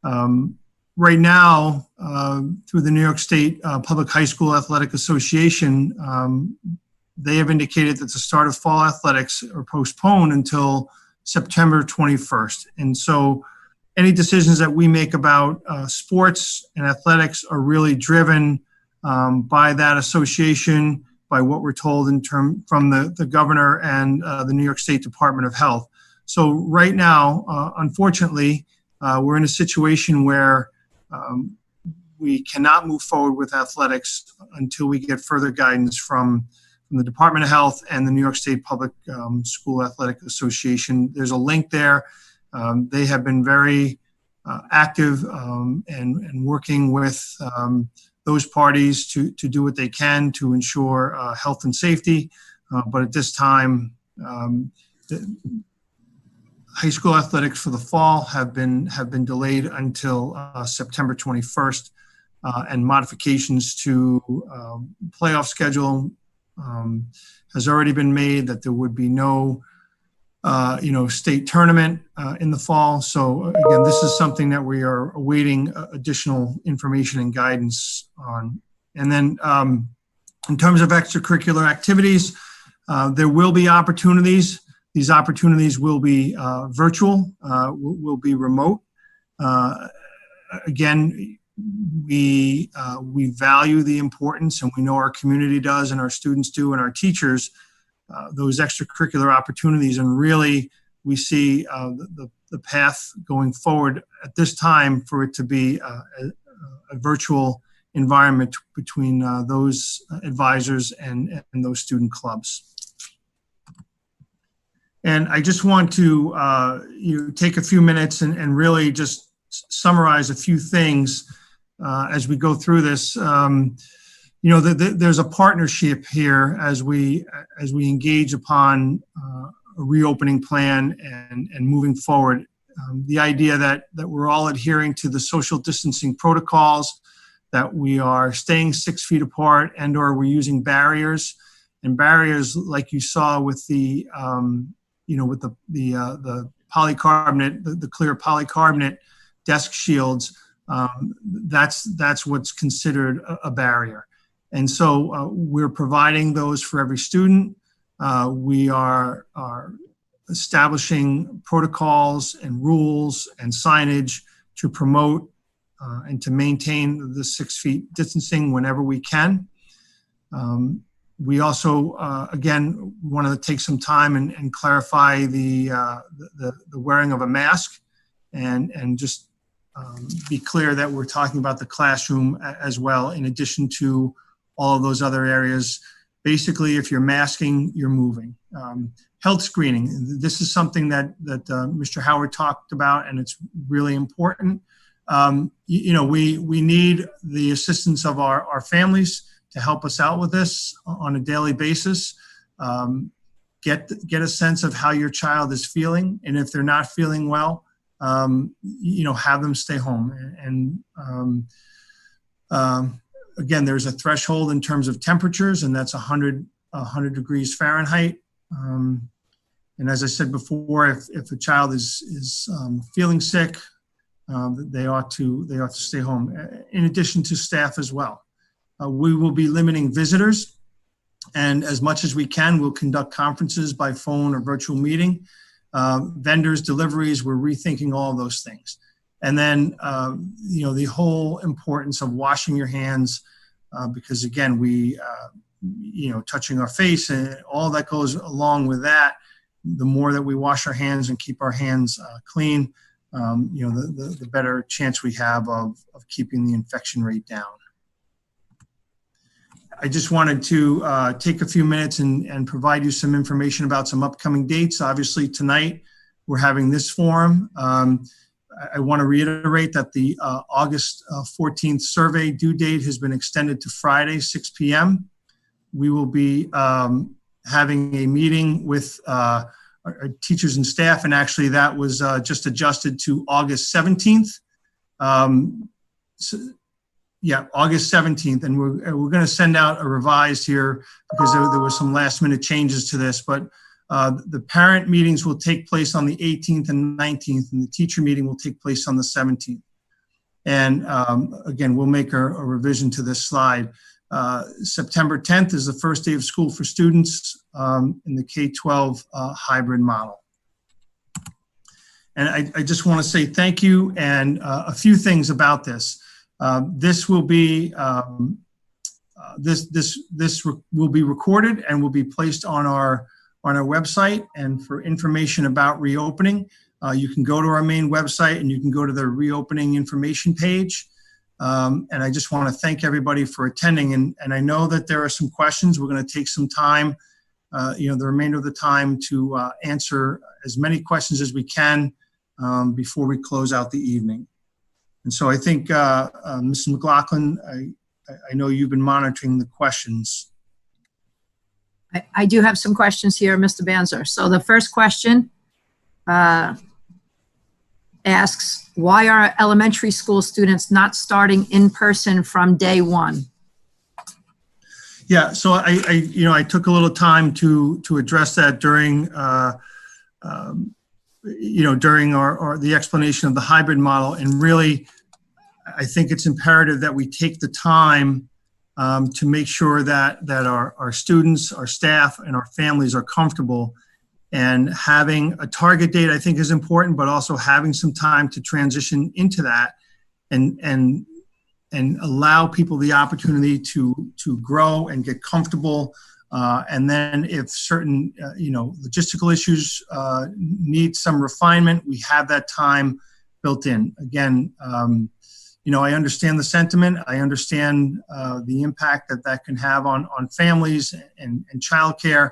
Right now, through the New York State Public High School Athletic Association, they have indicated that the start of fall athletics are postponed until September 21st. And so any decisions that we make about sports and athletics are really driven by that association, by what we're told from the governor and the New York State Department of Health. So right now, unfortunately, we're in a situation where we cannot move forward with athletics until we get further guidance from the Department of Health and the New York State Public School Athletic Association. There's a link there. They have been very active and working with those parties to do what they can to ensure health and safety. But at this time, high school athletics for the fall have been delayed until September 21st, and modifications to playoff schedule has already been made, that there would be no state tournament in the fall. So again, this is something that we are awaiting additional information and guidance on. And then in terms of extracurricular activities, there will be opportunities. These opportunities will be virtual, will be remote. Again, we value the importance, and we know our community does, and our students do, and our teachers, those extracurricular opportunities. And really, we see the path going forward at this time for it to be a virtual environment between those advisors and those student clubs. And I just want to take a few minutes and really just summarize a few things as we go through this. There's a partnership here as we engage upon a reopening plan and moving forward. The idea that we're all adhering to the social distancing protocols, that we are staying 6 feet apart, and/or we're using barriers, and barriers like you saw with the polycarbonate, the clear polycarbonate desk shields. That's what's considered a barrier. And so we're providing those for every student. We are establishing protocols and rules and signage to promote and to maintain the 6 feet distancing whenever we can. We also, again, want to take some time and clarify the wearing of a mask, and just be clear that we're talking about the classroom as well, in addition to all of those other areas. Basically, if you're masking, you're moving. Health screening, this is something that Mr. Howard talked about, and it's really important. We need the assistance of our families to help us out with this on a daily basis. Get a sense of how your child is feeling, and if they're not feeling well, have them stay home. And again, there's a threshold in terms of temperatures, and that's 100 degrees Fahrenheit. And as I said before, if a child is feeling sick, they ought to stay home, in addition to staff as well. We will be limiting visitors, and as much as we can, we'll conduct conferences by phone or virtual meeting. Vendors, deliveries, we're rethinking all of those things. And then, the whole importance of washing your hands, because again, touching our face and all that goes along with that, the more that we wash our hands and keep our hands clean, the better chance we have of keeping the infection rate down. I just wanted to take a few minutes and provide you some information about some upcoming dates. Obviously, tonight we're having this forum. I want to reiterate that the August 14th survey due date has been extended to Friday, 6 p.m. We will be having a meeting with our teachers and staff, and actually that was just adjusted to August 17th. August 17th, and we're going to send out a revised here because there were some last minute changes to this, but the parent meetings will take place on the 18th and 19th, and the teacher meeting will take place on the 17th. And again, we'll make a revision to this slide. September 10th is the first day of school for students in the K-12 hybrid model. And I just want to say thank you, and a few things about this. This will be this will be recorded and will be placed on our website. And for information about reopening, you can go to our main website and you can go to the reopening information page. And I just want to thank everybody for attending. And I know that there are some questions. We're going to take some time, the remainder of the time, to answer as many questions as we can before we close out the evening. And so I think, Mrs. McLaughlin, I know you've been monitoring the questions. I do have some questions here, Mr. Banzer. So the first question asks, why are elementary school students not starting in person from day one? Yeah, so I took a little time to address that during during the explanation of the hybrid model. And really, I think it's imperative that we take the time to make sure that our students, our staff, and our families are comfortable. And having a target date, I think, is important, but also having some time to transition into that and allow people the opportunity to grow and get comfortable. And then if certain, logistical issues need some refinement, we have that time built in. Again, I understand the sentiment. I understand the impact that can have on families and childcare.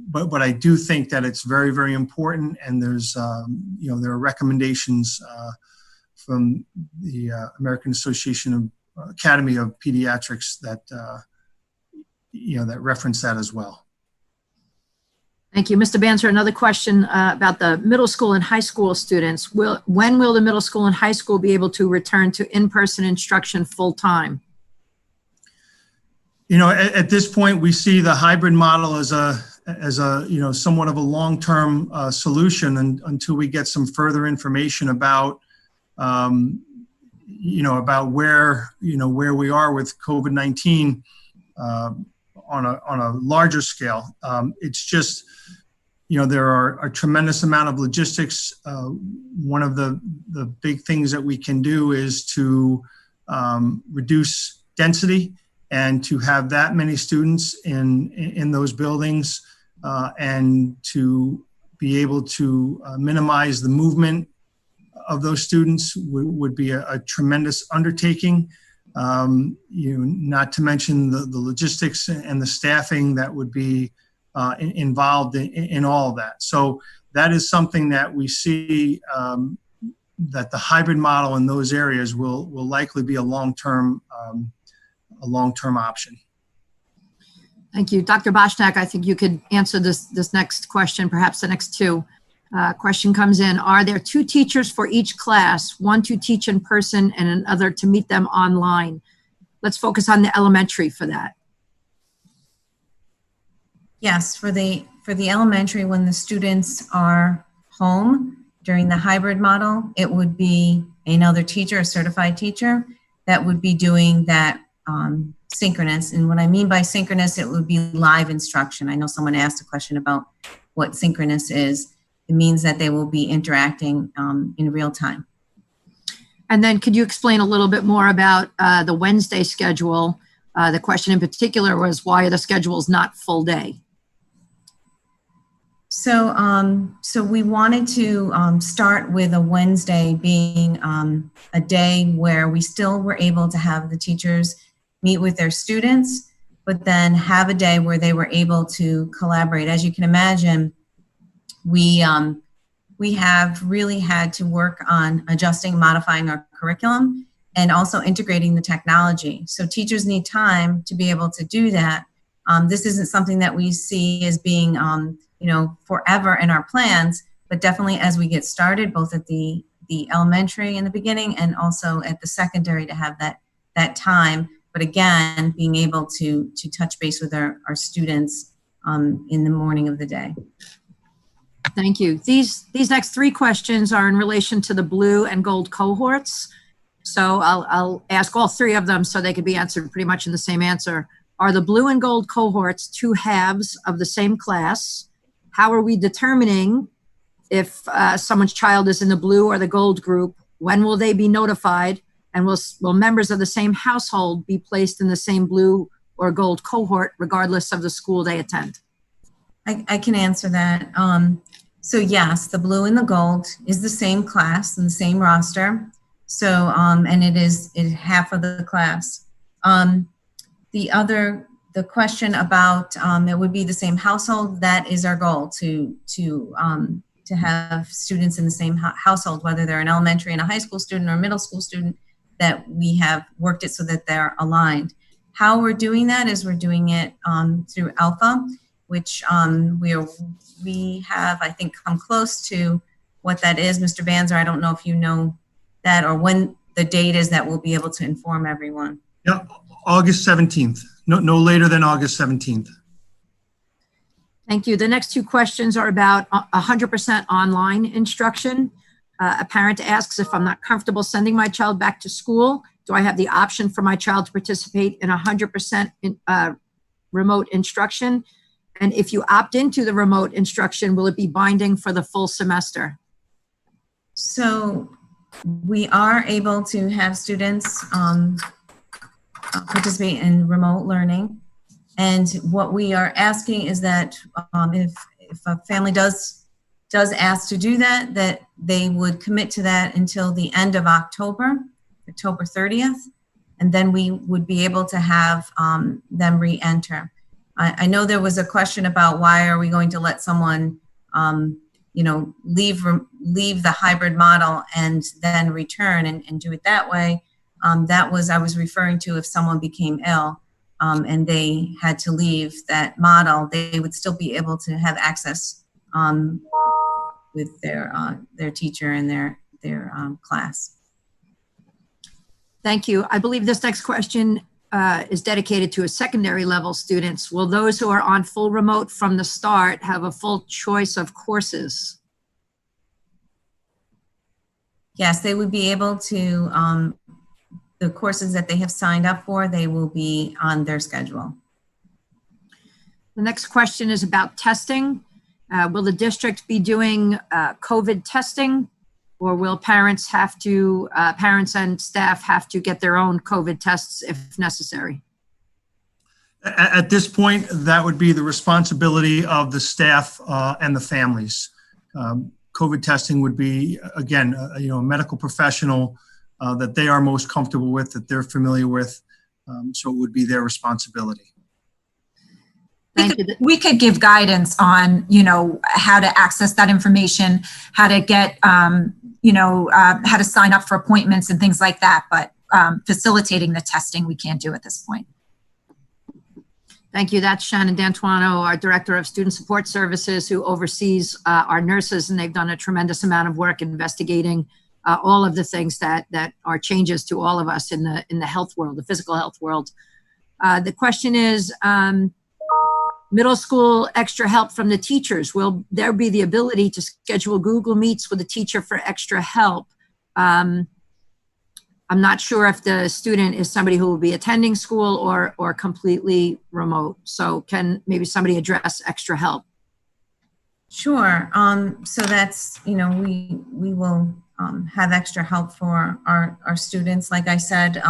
But I do think that it's very, very important. And there's, there are recommendations from the American Academy of Pediatrics that, that reference that as well. Thank you. Mr. Banzer, another question about the middle school and high school students. When will the middle school and high school be able to return to in-person instruction full time? At this point, we see the hybrid model as a somewhat of a long-term solution until we get some further information about about where we are with COVID-19 on a larger scale. It's just, there are a tremendous amount of logistics. One of the big things that we can do is to reduce density and to have that many students in those buildings and to be able to minimize the movement of those students would be a tremendous undertaking. Not to mention the logistics and the staffing that would be involved in all of that. So that is something that we see that the hybrid model in those areas will likely be a long-term option. Thank you. Dr. Boshnak, I think you could answer this next question, perhaps the next two. Question comes in, are there two teachers for each class, one to teach in person and another to meet them online? Let's focus on the elementary for that. Yes, for the for the elementary, when the students are home during the hybrid model, it would be another teacher, a certified teacher, that would be doing that synchronous. And what I mean by synchronous, it would be live instruction. I know someone asked a question about what synchronous is. It means that they will be interacting in real time. And then could you explain a little bit more about the Wednesday schedule? The question in particular was, why are the schedules not full day? So, so we wanted to start with a Wednesday being a day where we still were able to have the teachers meet with their students, but then have a day where they were able to collaborate. As you can imagine, we have really had to work on adjusting, modifying our curriculum, and also integrating the technology. So teachers need time to be able to do that. This isn't something that we see as being, you know, forever in our plans, but definitely as we get started, both at the elementary in the beginning and also at the secondary, to have that time. But again, being able to touch base with our students in the morning of the day. Thank you. These next three questions are in relation to the blue and gold cohorts. So I'll ask all three of them so they could be answered pretty much in the same answer. Are the blue and gold cohorts two halves of the same class? How are we determining if someone's child is in the blue or the gold group? When will they be notified? And will members of the same household be placed in the same blue or gold cohort regardless of the school they attend? I can answer that. So yes, the blue and the gold is the same class and the same roster. So, and it is half of the class. The question about it would be the same household, that is our goal, to have students in the same household, whether they're an elementary and a high school student or a middle school student, that we have worked it so that they're aligned. How we're doing that is we're doing it through Alpha, which we have, I think, come close to what that is. Mr. Banzer, I don't know if you know that or when the date is that we'll be able to inform everyone. Yeah, August 17th. No later than August 17th. Thank you. The next two questions are about 100% online instruction. A parent asks, if I'm not comfortable sending my child back to school, do I have the option for my child to participate in 100% remote instruction? And if you opt into the remote instruction, will it be binding for the full semester? So we are able to have students participate in remote learning. And what we are asking is that if a family does ask to do that, that they would commit to that until the end of October 30th. And then we would be able to have them re-enter. I know there was a question about why are we going to let someone, you know, leave the hybrid model and then return and do it that way. I was referring to if someone became ill and they had to leave that model, they would still be able to have access with their teacher and their class. Thank you. I believe this next question is dedicated to a secondary level students. Will those who are on full remote from the start have a full choice of courses? Yes, they would be able to, the courses that they have signed up for, they will be on their schedule. The next question is about testing. Will the district be doing COVID testing, or will parents and staff have to get their own COVID tests if necessary? At this point, that would be the responsibility of the staff and the families. COVID testing would be, again, a medical professional that they are most comfortable with, that they're familiar with. So it would be their responsibility. We could give guidance on, how to access that information, how to get, how to sign up for appointments and things like that. But facilitating the testing, we can't do at this point. Thank you. That's Shannon D'Antuono, our Director of Student Support Services, who oversees our nurses, and they've done a tremendous amount of work investigating all of the things that are changes to all of us in the health world, the physical health world. The question is, Middle school extra help from the teachers. Will there be the ability to schedule Google Meets with the teacher for extra help? I'm not sure if the student is somebody who will be attending school or completely remote. So can maybe somebody address extra help? Sure. So that's, we will have extra help for our students. Like I said,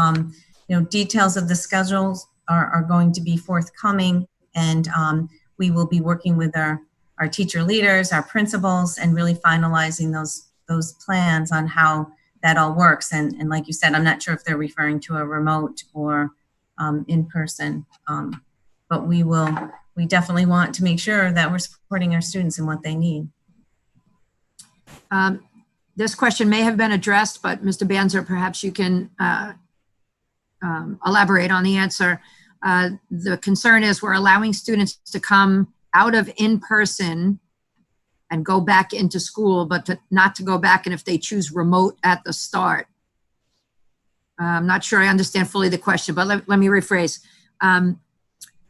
details of the schedules are going to be forthcoming, and we will be working with our teacher leaders, our principals, and really finalizing those plans on how that all works. And like you said, I'm not sure if they're referring to a remote or in person, but we definitely want to make sure that we're supporting our students in what they need. This question may have been addressed, but Mr. Banzer, perhaps you can elaborate on the answer. The concern is we're allowing students to come out of in-person and go back into school, but not to go back, and if they choose remote at the start. I'm not sure I understand fully the question, but let me rephrase.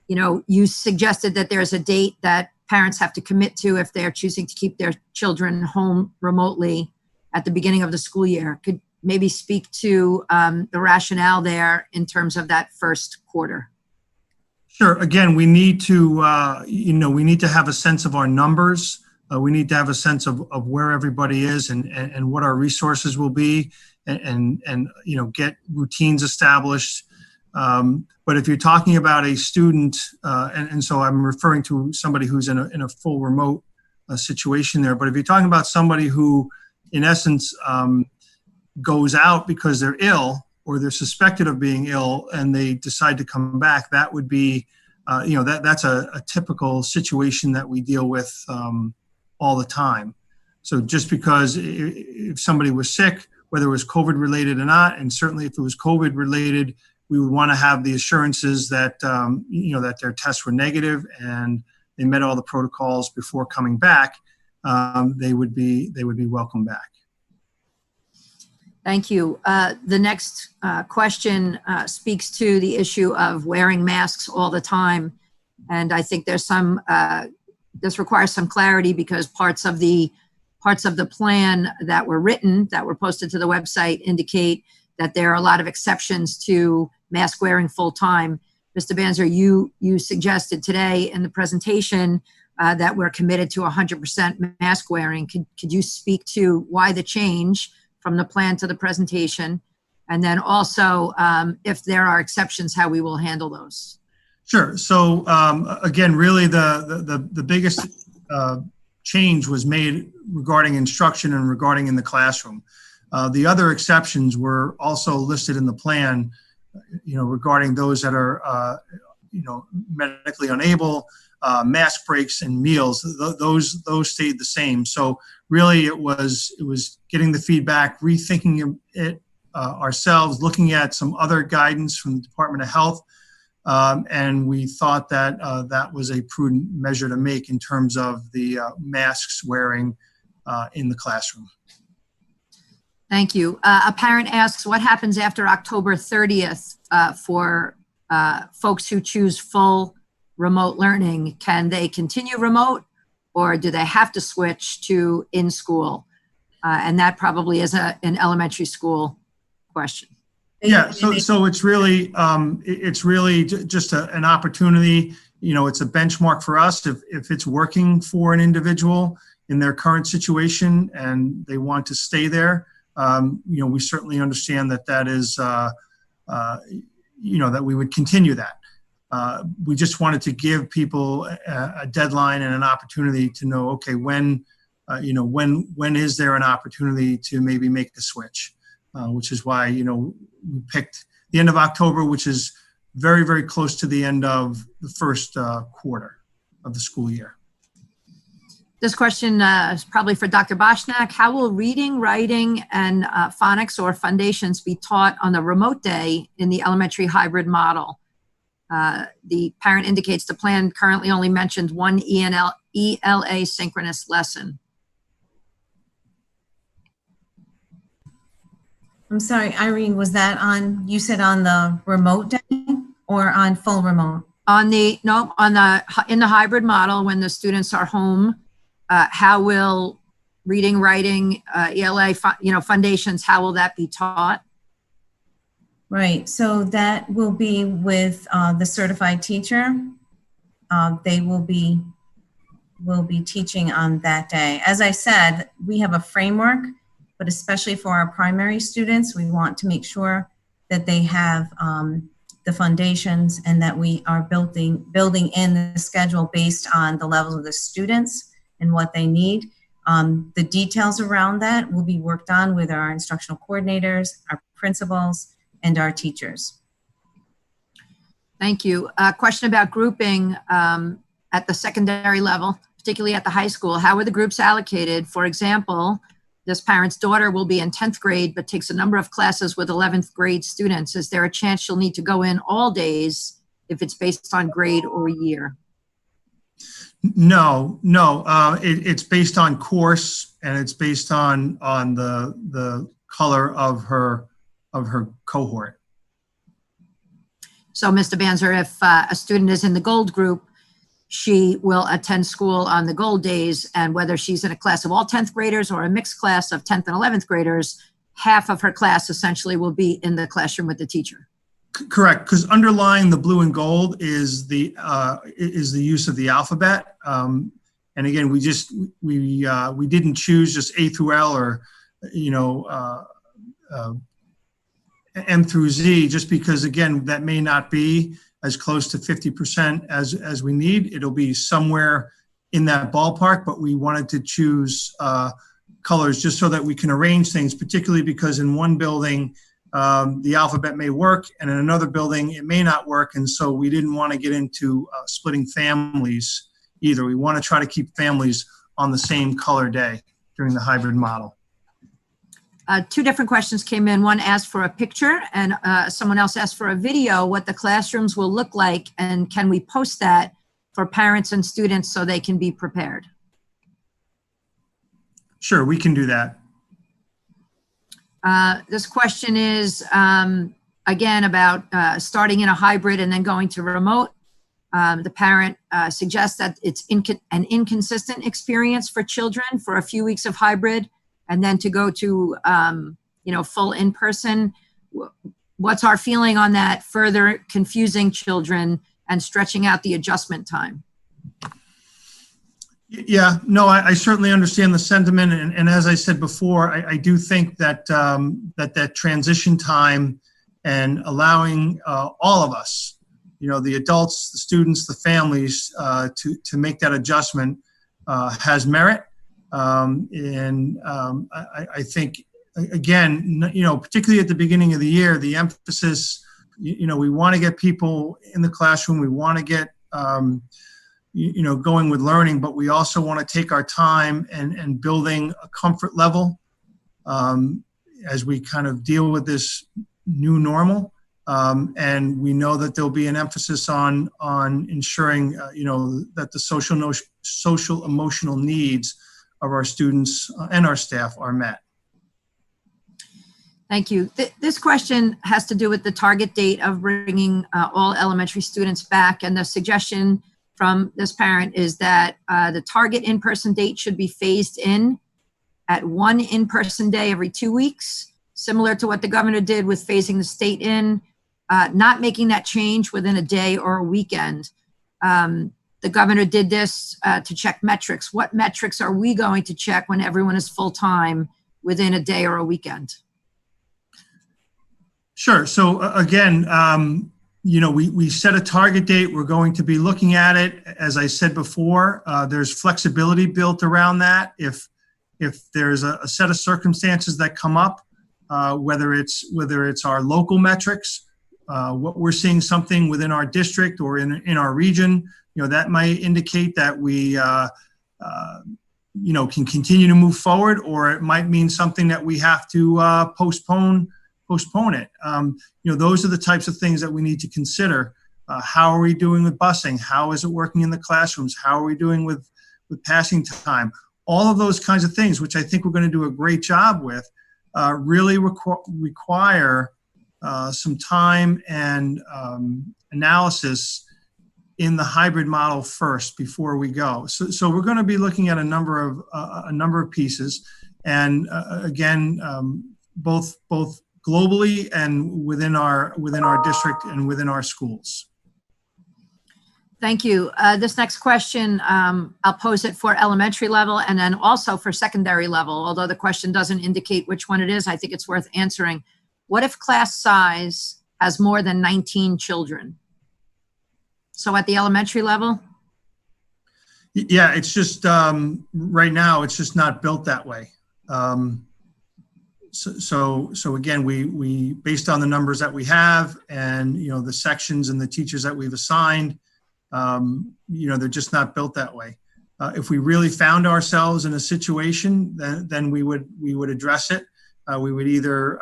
You suggested that there's a date that parents have to commit to if they're choosing to keep their children home remotely at the beginning of the school year. Could maybe speak to the rationale there in terms of that first quarter? Sure. Again, we need to, we need to have a sense of our numbers. We need to have a sense of where everybody is and what our resources will be, and get routines established. But if you're talking about a student, and so I'm referring to somebody who's in a full remote situation there. But if you're talking about somebody who, in essence, goes out because they're ill or they're suspected of being ill and they decide to come back, that would be, that's a typical situation that we deal with all the time. So just because if somebody was sick, whether it was COVID related or not, and certainly if it was COVID related, we would want to have the assurances that, that their tests were negative and they met all the protocols before coming back. They would be welcome back. Thank you. The next question speaks to the issue of wearing masks all the time. And I think there's this requires some clarity because parts of the plan that were written, that were posted to the website, indicate that there are a lot of exceptions to mask wearing full time. Mr. Banzer, you suggested today in the presentation that we're committed to 100% mask wearing. Could you speak to why the change from the plan to the presentation? And then also, if there are exceptions, how we will handle those? Sure. So again, really the biggest change was made regarding instruction and regarding in the classroom. The other exceptions were also listed in the plan, regarding those that are, medically unable, mask breaks and meals. Those stayed the same. So really, it was getting the feedback, rethinking it ourselves, looking at some other guidance from the Department of Health. And we thought that that was a prudent measure to make in terms of the masks wearing in the classroom. Thank you. A parent asks, what happens after October 30th for folks who choose full remote learning? Can they continue remote, or do they have to switch to in-school? And that probably is an elementary school question. Yeah, so it's really just an opportunity. It's a benchmark for us. If it's working for an individual in their current situation and they want to stay there, we certainly understand that is, that we would continue that. We just wanted to give people a deadline and an opportunity to know, okay, when is there an opportunity to maybe make the switch? Which is why, we picked the end of October, which is very, very close to the end of the first quarter of the school year. This question is probably for Dr. Boshnak. How will reading, writing, and phonics or foundations be taught on the remote day in the elementary hybrid model? The parent indicates the plan currently only mentioned one ELA synchronous lesson. I'm sorry, Irene, was that you said on the remote day or on full remote? In the hybrid model, when the students are home, how will reading, writing, ELA, foundations, how will that be taught? Right, so that will be with the certified teacher. They will be teaching on that day. As I said, we have a framework, but especially for our primary students, we want to make sure that they have the foundations and that we are building in the schedule based on the levels of the students and what they need. The details around that will be worked on with our instructional coordinators, our principals, and our teachers. Thank you. A question about grouping at the secondary level, particularly at the high school. How are the groups allocated? For example, this parent's daughter will be in 10th grade, but takes a number of classes with 11th grade students. Is there a chance she'll need to go in all days if it's based on grade or year? No. It's based on course, and it's based on the color of her cohort. So, Mr. Banzer, if a student is in the gold group, she will attend school on the gold days, and whether she's in a class of all 10th graders or a mixed class of 10th and 11th graders, half of her class essentially will be in the classroom with the teacher. Correct, because underlying the blue and gold is the use of the alphabet. And again, we didn't choose just A through L or M through Z, just because again that may not be as close to 50% as we need. It'll be somewhere in that ballpark, but we wanted to choose colors just so that we can arrange things, particularly because in one building the alphabet may work and in another building it may not work, and so we didn't want to get into splitting families either. We want to try to keep families on the same color day during the hybrid model. Two different questions came in. One asked for a picture and someone else asked for a video, what the classrooms will look like, and can we post that for parents and students so they can be prepared? Sure, we can do that. This question is, again, about starting in a hybrid and then going to remote. The parent suggests that it's an inconsistent experience for children for a few weeks of hybrid, and then to go to, full in-person. What's our feeling on that, further confusing children and stretching out the adjustment time? Yeah, no, I certainly understand the sentiment. And as I said before, I do think that that transition time and allowing all of us, the adults, the students, the families, to make that adjustment has merit. I think, again, particularly at the beginning of the year, the emphasis, we want to get people in the classroom. We want to get, going with learning, but we also want to take our time and building a comfort level as we kind of deal with this new normal. And we know that there'll be an emphasis on ensuring, that the social emotional needs of our students and our staff are met. Thank you. This question has to do with the target date of bringing all elementary students back, and the suggestion from this parent is that the target in-person date should be phased in at one in-person day every 2 weeks, similar to what the governor did with phasing the state in, not making that change within a day or a weekend. The governor did this to check metrics. What metrics are we going to check when everyone is full-time within a day or a weekend? Sure. So again, we set a target date. We're going to be looking at it. As I said before, there's flexibility built around that. If there's a set of circumstances that come up, whether it's our local metrics, what we're seeing something within our district or in our region, that might indicate that we can continue to move forward, or it might mean something that we have to postpone it. Those are the types of things that we need to consider. How are we doing with busing? How is it working in the classrooms? How are we doing with passing time? All of those kinds of things, which I think we're going to do a great job with, really require some time and analysis in the hybrid model first before we go. So we're going to be looking at a number of pieces, and again, both globally and within our district and within our schools. Thank you. This next question, I'll pose it for elementary level and then also for secondary level, although the question doesn't indicate which one it is. I think it's worth answering. What if class size has more than 19 children? So at the elementary level? Yeah, it's just, right now, it's just not built that way. So again, we based on the numbers that we have and, the sections and the teachers that we've assigned, they're just not built that way. If we really found ourselves in a situation, then we would address it. We would either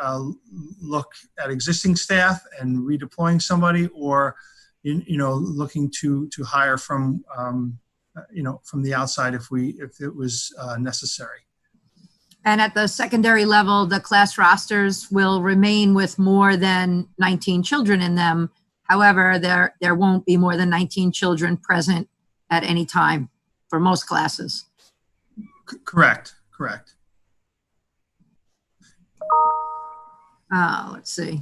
look at existing staff and redeploying somebody, or looking to hire from the outside if it was necessary. And at the secondary level, the class rosters will remain with more than 19 children in them. However, there won't be more than 19 children present at any time for most classes. Correct. Let's see.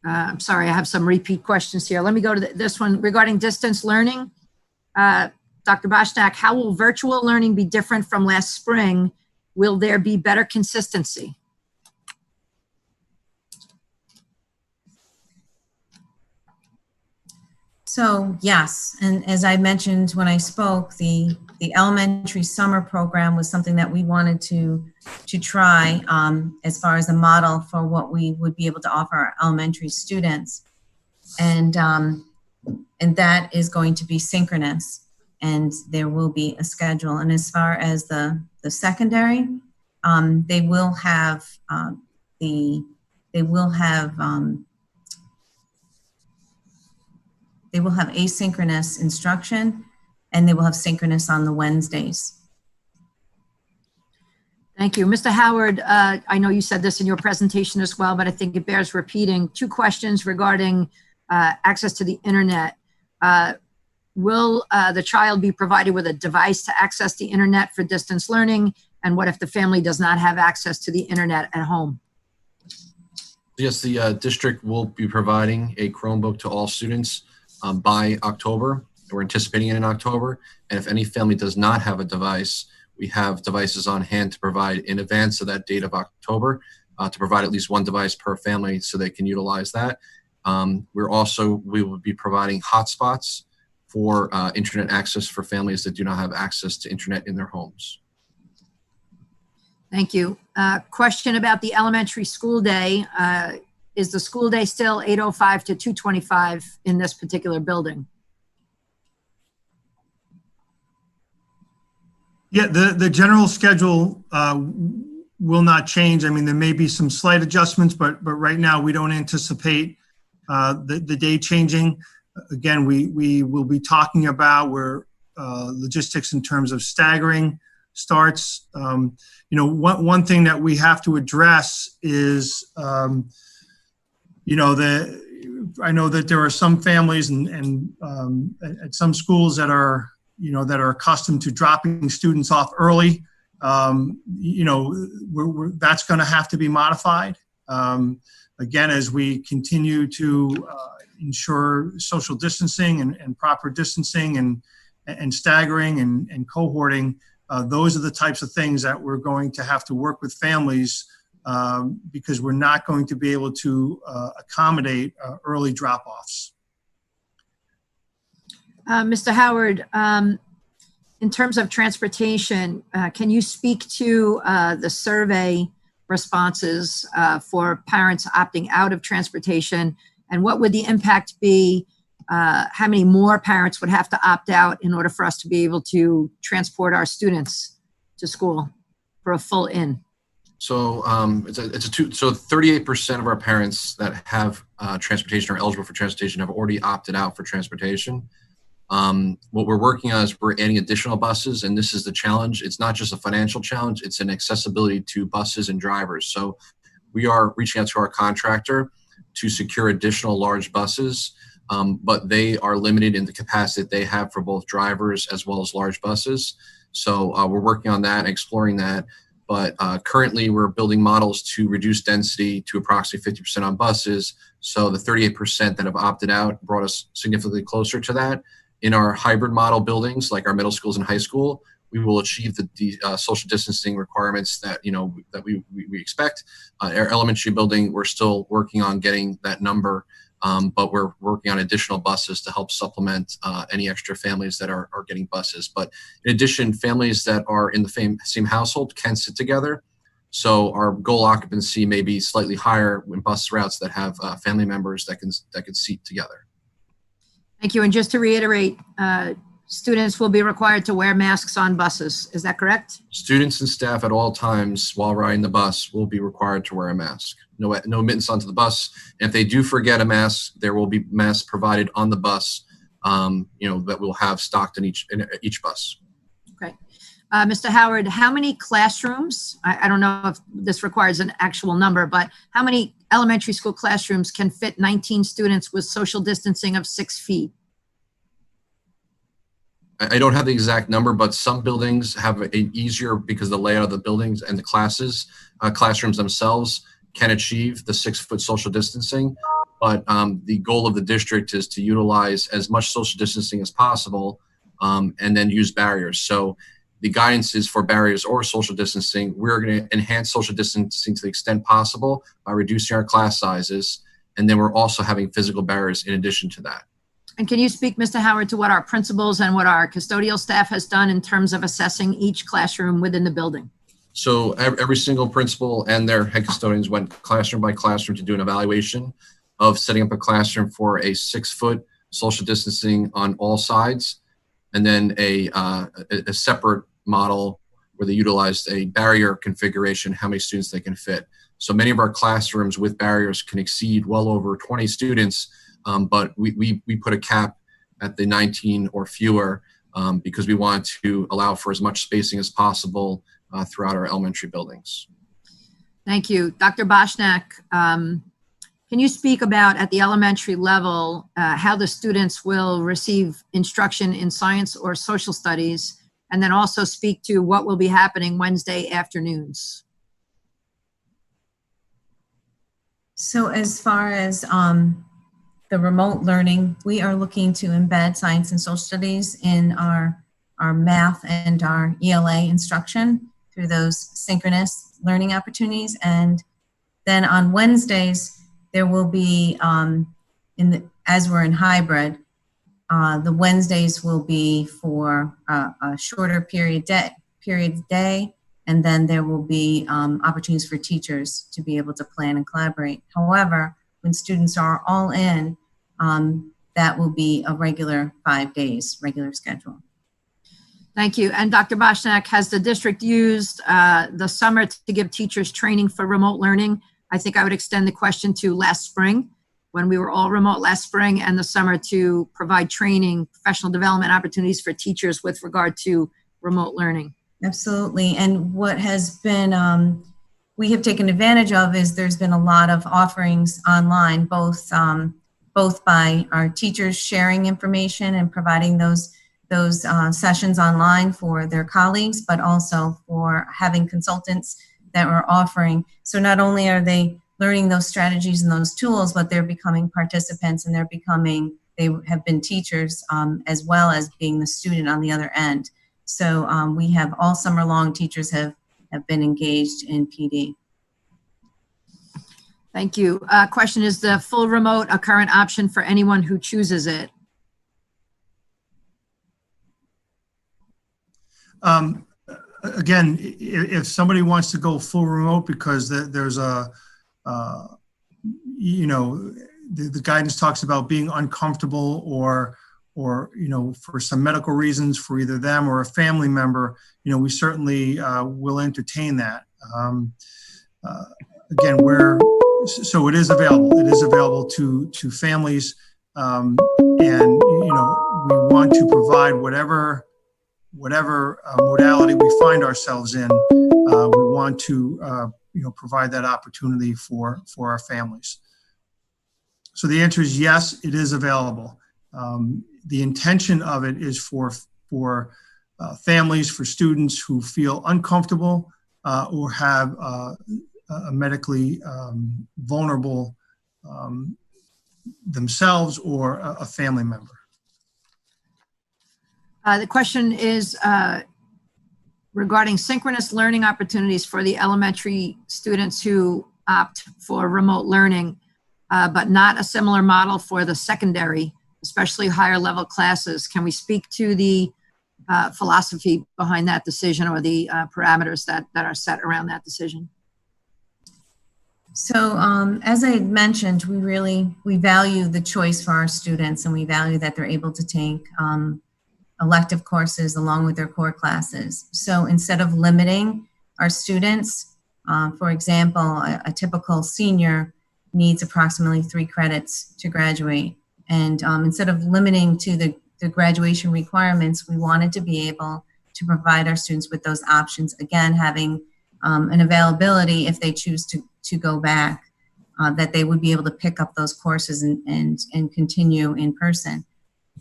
I'm sorry, I have some repeat questions here. Let me go to this one regarding distance learning. Dr. Boshnak, how will virtual learning be different from last spring? Will there be better consistency? So yes, and as I mentioned when I spoke, the elementary summer program was something that we wanted to try as far as a model for what we would be able to offer our elementary students, and that is going to be synchronous, and there will be a schedule. And as far as the secondary, they will have asynchronous instruction, and they will have synchronous on the Wednesdays. Thank you. Mr. Howard, I know you said this in your presentation as well, but I think it bears repeating. 2 questions regarding access to the internet. Will the child be provided with a device to access the internet for distance learning? And what if the family does not have access to the internet at home? Yes, the district will be providing a Chromebook to all students by October. We're anticipating it in October. And if any family does not have a device, we have devices on hand to provide in advance of that date of October, to provide at least 1 device per family so they can utilize that. We will be providing hotspots for internet access for families that do not have access to internet in their homes. Thank you. Question about the elementary school day. Is the school day still 8:05 to 2:25 in this particular building? Yeah, the general schedule will not change. I mean, there may be some slight adjustments, but right now we don't anticipate the day changing. Again, we will be talking about logistics in terms of staggering starts. One thing that we have to address is, I know that there are some families and at some schools that are accustomed to dropping students off early. That's going to have to be modified. Again, as we continue to ensure social distancing and proper distancing and staggering and cohorting, those are the types of things that we're going to have to work with families, because we're not going to be able to accommodate early drop-offs. Mr. Howard, in terms of transportation, can you speak to the survey responses for parents opting out of transportation, and what would the impact be? How many more parents would have to opt out in order for us to be able to transport our students to school for a full in? So so 38% of our parents that have transportation or eligible for transportation have already opted out for transportation. What we're working on is we're adding additional buses, and this is the challenge. It's not just a financial challenge, it's an accessibility to buses and drivers. So we are reaching out to our contractor to secure additional large buses but they are limited in the capacity that they have for both drivers as well as large buses. So we're working on that and exploring that. But currently we're building models to reduce density to approximately 50% on buses. So the 38% that have opted out brought us significantly closer to that. In our hybrid model buildings, like our middle schools and high school, we will achieve the social distancing requirements that that we expect. Our elementary building, we're still working on getting that number, but we're working on additional buses to help supplement any extra families that are getting buses. But in addition, families that are in the same household can sit together. So our goal occupancy may be slightly higher in bus routes that have family members that can seat together. Thank you. And just to reiterate, students will be required to wear masks on buses. Is that correct? Students and staff at all times while riding the bus will be required to wear a mask. No admittance onto the bus. And if they do forget a mask, there will be masks provided on the bus, that we'll have stocked in each bus. Okay. Mr. Howard, how many classrooms, I don't know if this requires an actual number, but how many elementary school classrooms can fit 19 students with social distancing of 6 feet? I don't have the exact number, but some buildings have an easier, because the layout of the buildings and the classrooms themselves can achieve the 6-foot social distancing. But the goal of the district is to utilize as much social distancing as possible and then use barriers. So the guidance is for barriers or social distancing. We're going to enhance social distancing to the extent possible by reducing our class sizes. And then we're also having physical barriers in addition to that. And can you speak, Mr. Howard, to what our principals and what our custodial staff has done in terms of assessing each classroom within the building? So every single principal and their head custodians went classroom by classroom to do an evaluation of setting up a classroom for a 6-foot social distancing on all sides, and then a separate model where they utilized a barrier configuration, how many students they can fit. So many of our classrooms with barriers can exceed well over 20 students. But we put a cap at the 19 or fewer because we want to allow for as much spacing as possible throughout our elementary buildings. Thank you. Dr. Boshnak, can you speak about at the elementary level how the students will receive instruction in science or social studies, and then also speak to what will be happening Wednesday afternoons? So as far as the remote learning, we are looking to embed science and social studies in our math and our ELA instruction through those synchronous learning opportunities. And then on Wednesdays, there will be, as we're in hybrid, the Wednesdays will be for a shorter period day, and then there will be opportunities for teachers to be able to plan and collaborate. However, when students are all in, that will be a regular 5 days, regular schedule. Thank you. And Dr. Boshnak, has the district used the summer to give teachers training for remote learning? I think I would extend the question to last spring, when we were all remote last spring, and the summer to provide training, professional development opportunities for teachers with regard to remote learning. Absolutely. And what has been, we have taken advantage of is there's been a lot of offerings online, both by our teachers sharing information and providing those sessions online for their colleagues, but also for having consultants that we're offering. So not only are they learning those strategies and those tools, but they're becoming participants, and they have been teachers as well as being the student on the other end. So we have all summer long, teachers have been engaged in PD. Thank you. Question, is the full remote a current option for anyone who chooses it? Again, if somebody wants to go full remote because there's the guidance talks about being uncomfortable or for some medical reasons for either them or a family member, we certainly will entertain that. Again, so it is available. It is available to families, and we want to provide whatever modality we find ourselves in. We want to provide that opportunity for our families. So the answer is yes, it is available. The intention of it is for families, for students who feel uncomfortable or have a medically vulnerable themselves or a family member. The question is regarding synchronous learning opportunities for the elementary students who opt for remote learning, but not a similar model for the secondary, especially higher level classes. Can we speak to the philosophy behind that decision or the parameters that are set around that decision? So as I had mentioned, we value the choice for our students, and we value that they're able to take elective courses along with their core classes. So instead of limiting our students, for example, a typical senior needs approximately 3 credits to graduate. And instead of limiting to the graduation requirements, we wanted to be able to provide our students with those options, again, having an availability if they choose to go back, that they would be able to pick up those courses and continue in person.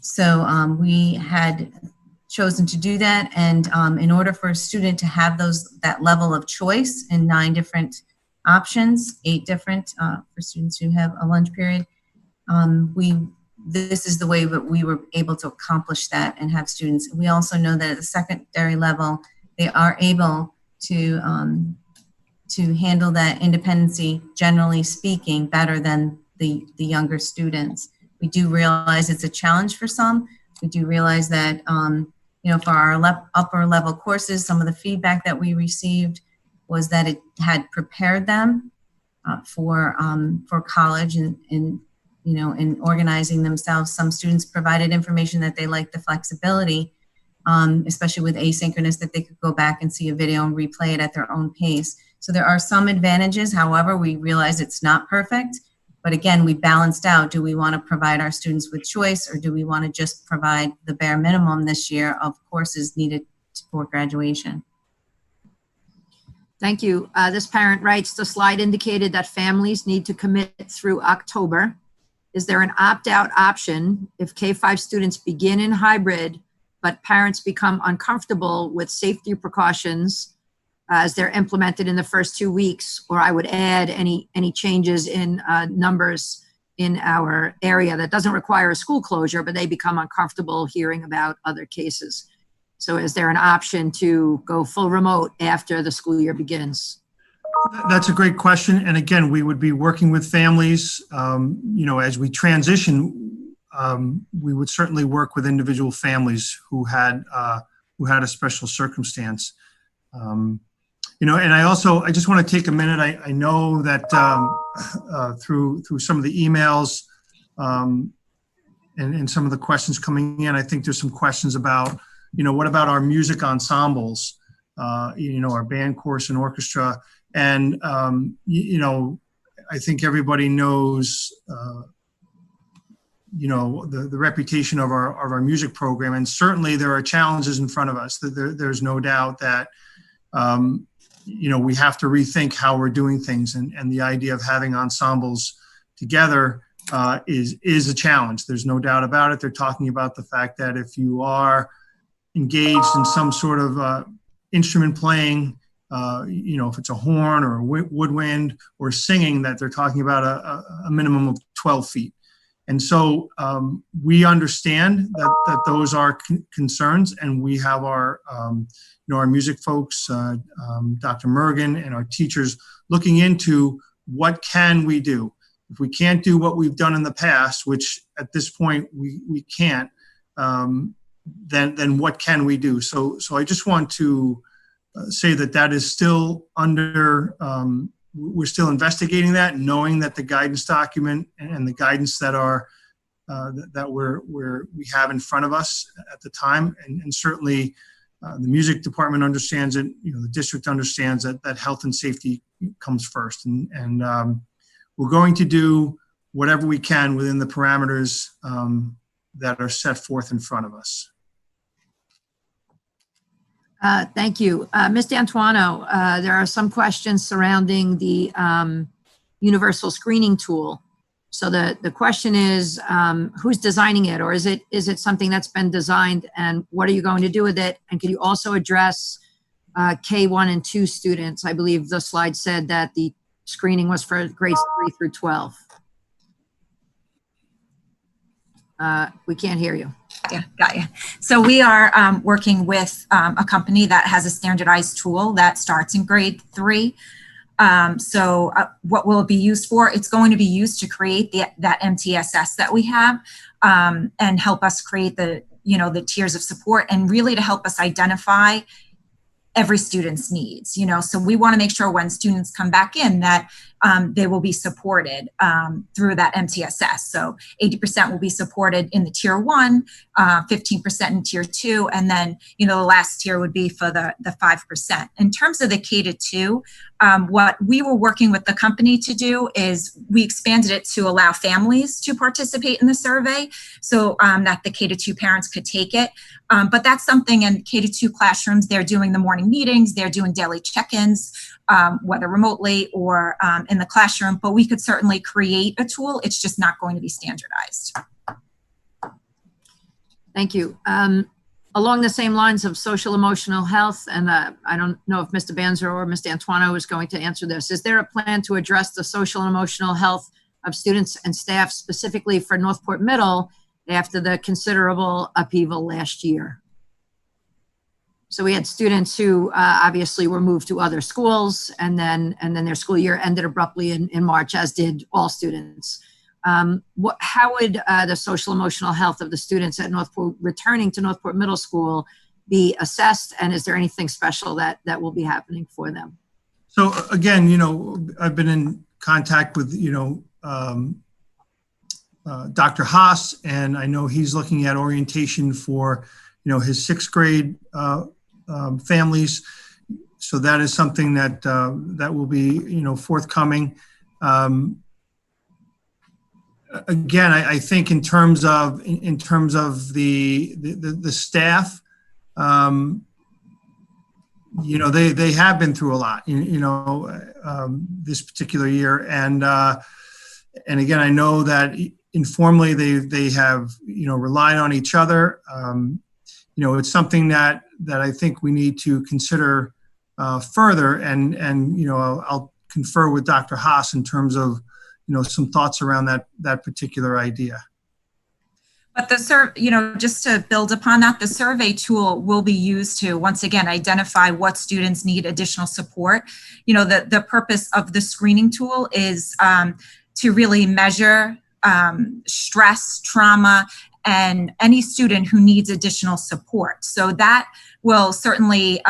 So we had chosen to do that, and in order for a student to have that level of choice in 9 different options, 8 different for students who have a lunch period, this is the way that we were able to accomplish that and have students. We also know that at the secondary level, they are able to handle that independency, generally speaking, better than the younger students. We do realize it's a challenge for some. We do realize that, for our upper level courses, some of the feedback that we received was that it had prepared them for college and in organizing themselves. Some students provided information that they liked the flexibility, especially with asynchronous, that they could go back and see a video and replay it at their own pace. So there are some advantages. However, we realize it's not perfect. But again, we balanced out, do we want to provide our students with choice, or do we want to just provide the bare minimum this year of courses needed for graduation? Thank you. This parent writes, the slide indicated that families need to commit through October. Is there an opt-out option if K-5 students begin in hybrid, but parents become uncomfortable with safety precautions as they're implemented in the first 2 weeks? Or I would add any changes in numbers in our area that doesn't require a school closure, but they become uncomfortable hearing about other cases. So is there an option to go full remote after the school year begins? That's a great question. And again, we would be working with families, as we transition, we would certainly work with individual families who had a special circumstance. And I just want to take a minute. I know that through some of the emails and some of the questions coming in, I think there's some questions about, what about our music ensembles, our band, chorus, and orchestra. And, I think everybody knows, the reputation of our music program. And certainly there are challenges in front of us. There's no doubt that, we have to rethink how we're doing things. And the idea of having ensembles together is a challenge. There's no doubt about it. They're talking about the fact that if you are engaged in some sort of instrument playing, if it's a horn or a woodwind or singing, that they're talking about a minimum of 12 feet. And so we understand that those are concerns, and we have our music folks, Dr. Mergen, and our teachers looking into what can we do. If we can't do what we've done in the past, which at this point we can't, then what can we do? So I just want to say that is still under, we're still investigating that, knowing that the guidance document and the guidance that are that we have in front of us at the time, and certainly the music department understands it. The district understands that health and safety comes first, and we're going to do whatever we can within the parameters that are set forth in front of us. Thank you. Ms. D'Antuono, there are some questions surrounding the universal screening tool. So the question is, who's designing it, or is it something that's been designed, and what are you going to do with it? And can you also address K1 and 2 students? I believe the slide said that the screening was for grades 3 through 12. We can't hear you. Yeah, got you. So we are working with a company that has a standardized tool that starts in grade 3. What will it be used for? It's going to be used to create that MTSS that we have, and help us create the tiers of support, and really to help us identify every student's needs, so we want to make sure when students come back in that they will be supported through that MTSS. So 80% will be supported in the tier 1, 15% in tier 2, and then, the last tier would be for the 5%. In terms of the K-2, what we were working with the company to do is we expanded it to allow families to participate in the survey, so that the K-2 parents could take it. But that's something in K-2 classrooms, they're doing the morning meetings, they're doing daily check-ins, whether remotely or in the classroom, but we could certainly create a tool. It's just not going to be standardized. Thank you. Along the same lines of social emotional health, and I don't know if Mr. Banzer or Mr. Antuano is going to answer this, is there a plan to address the social and emotional health of students and staff specifically for Northport Middle after the considerable upheaval last year? So we had students who obviously were moved to other schools, and then their school year ended abruptly in March, as did all students. How would the social emotional health of the students at Northport returning to Northport Middle School be assessed, and is there anything special that will be happening for them? So again, I've been in contact with Dr. Haas, and I know he's looking at orientation for his 6th grade families. So that is something that that will be forthcoming. Again, I think in terms of the staff, they have been through a lot, this particular year, and again, I know that informally they have relied on each other. It's something that I think we need to consider further, and I'll confer with Dr. Haas in terms of some thoughts around that particular idea. But just to build upon that, the survey tool will be used to, once again, identify what students need additional support. The purpose of the screening tool is to really measure stress, trauma, and any student who needs additional support. So that will certainly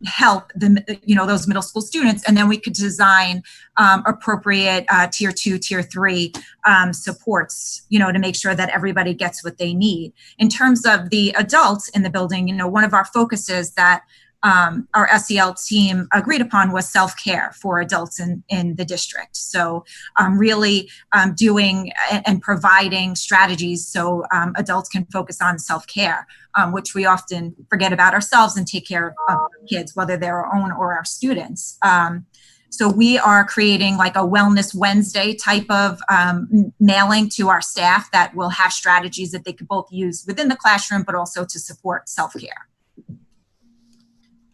help those middle school students, and then we could design appropriate tier 2, tier 3 supports, to make sure that everybody gets what they need. In terms of the adults in the building, one of our focuses that our SEL team agreed upon was self-care for adults in the district. So really doing and providing strategies so adults can focus on self-care, which we often forget about ourselves and take care of our kids, whether they're our own or our students. So we are creating like a Wellness Wednesday type of mailing to our staff that will have strategies that they could both use within the classroom, but also to support self-care.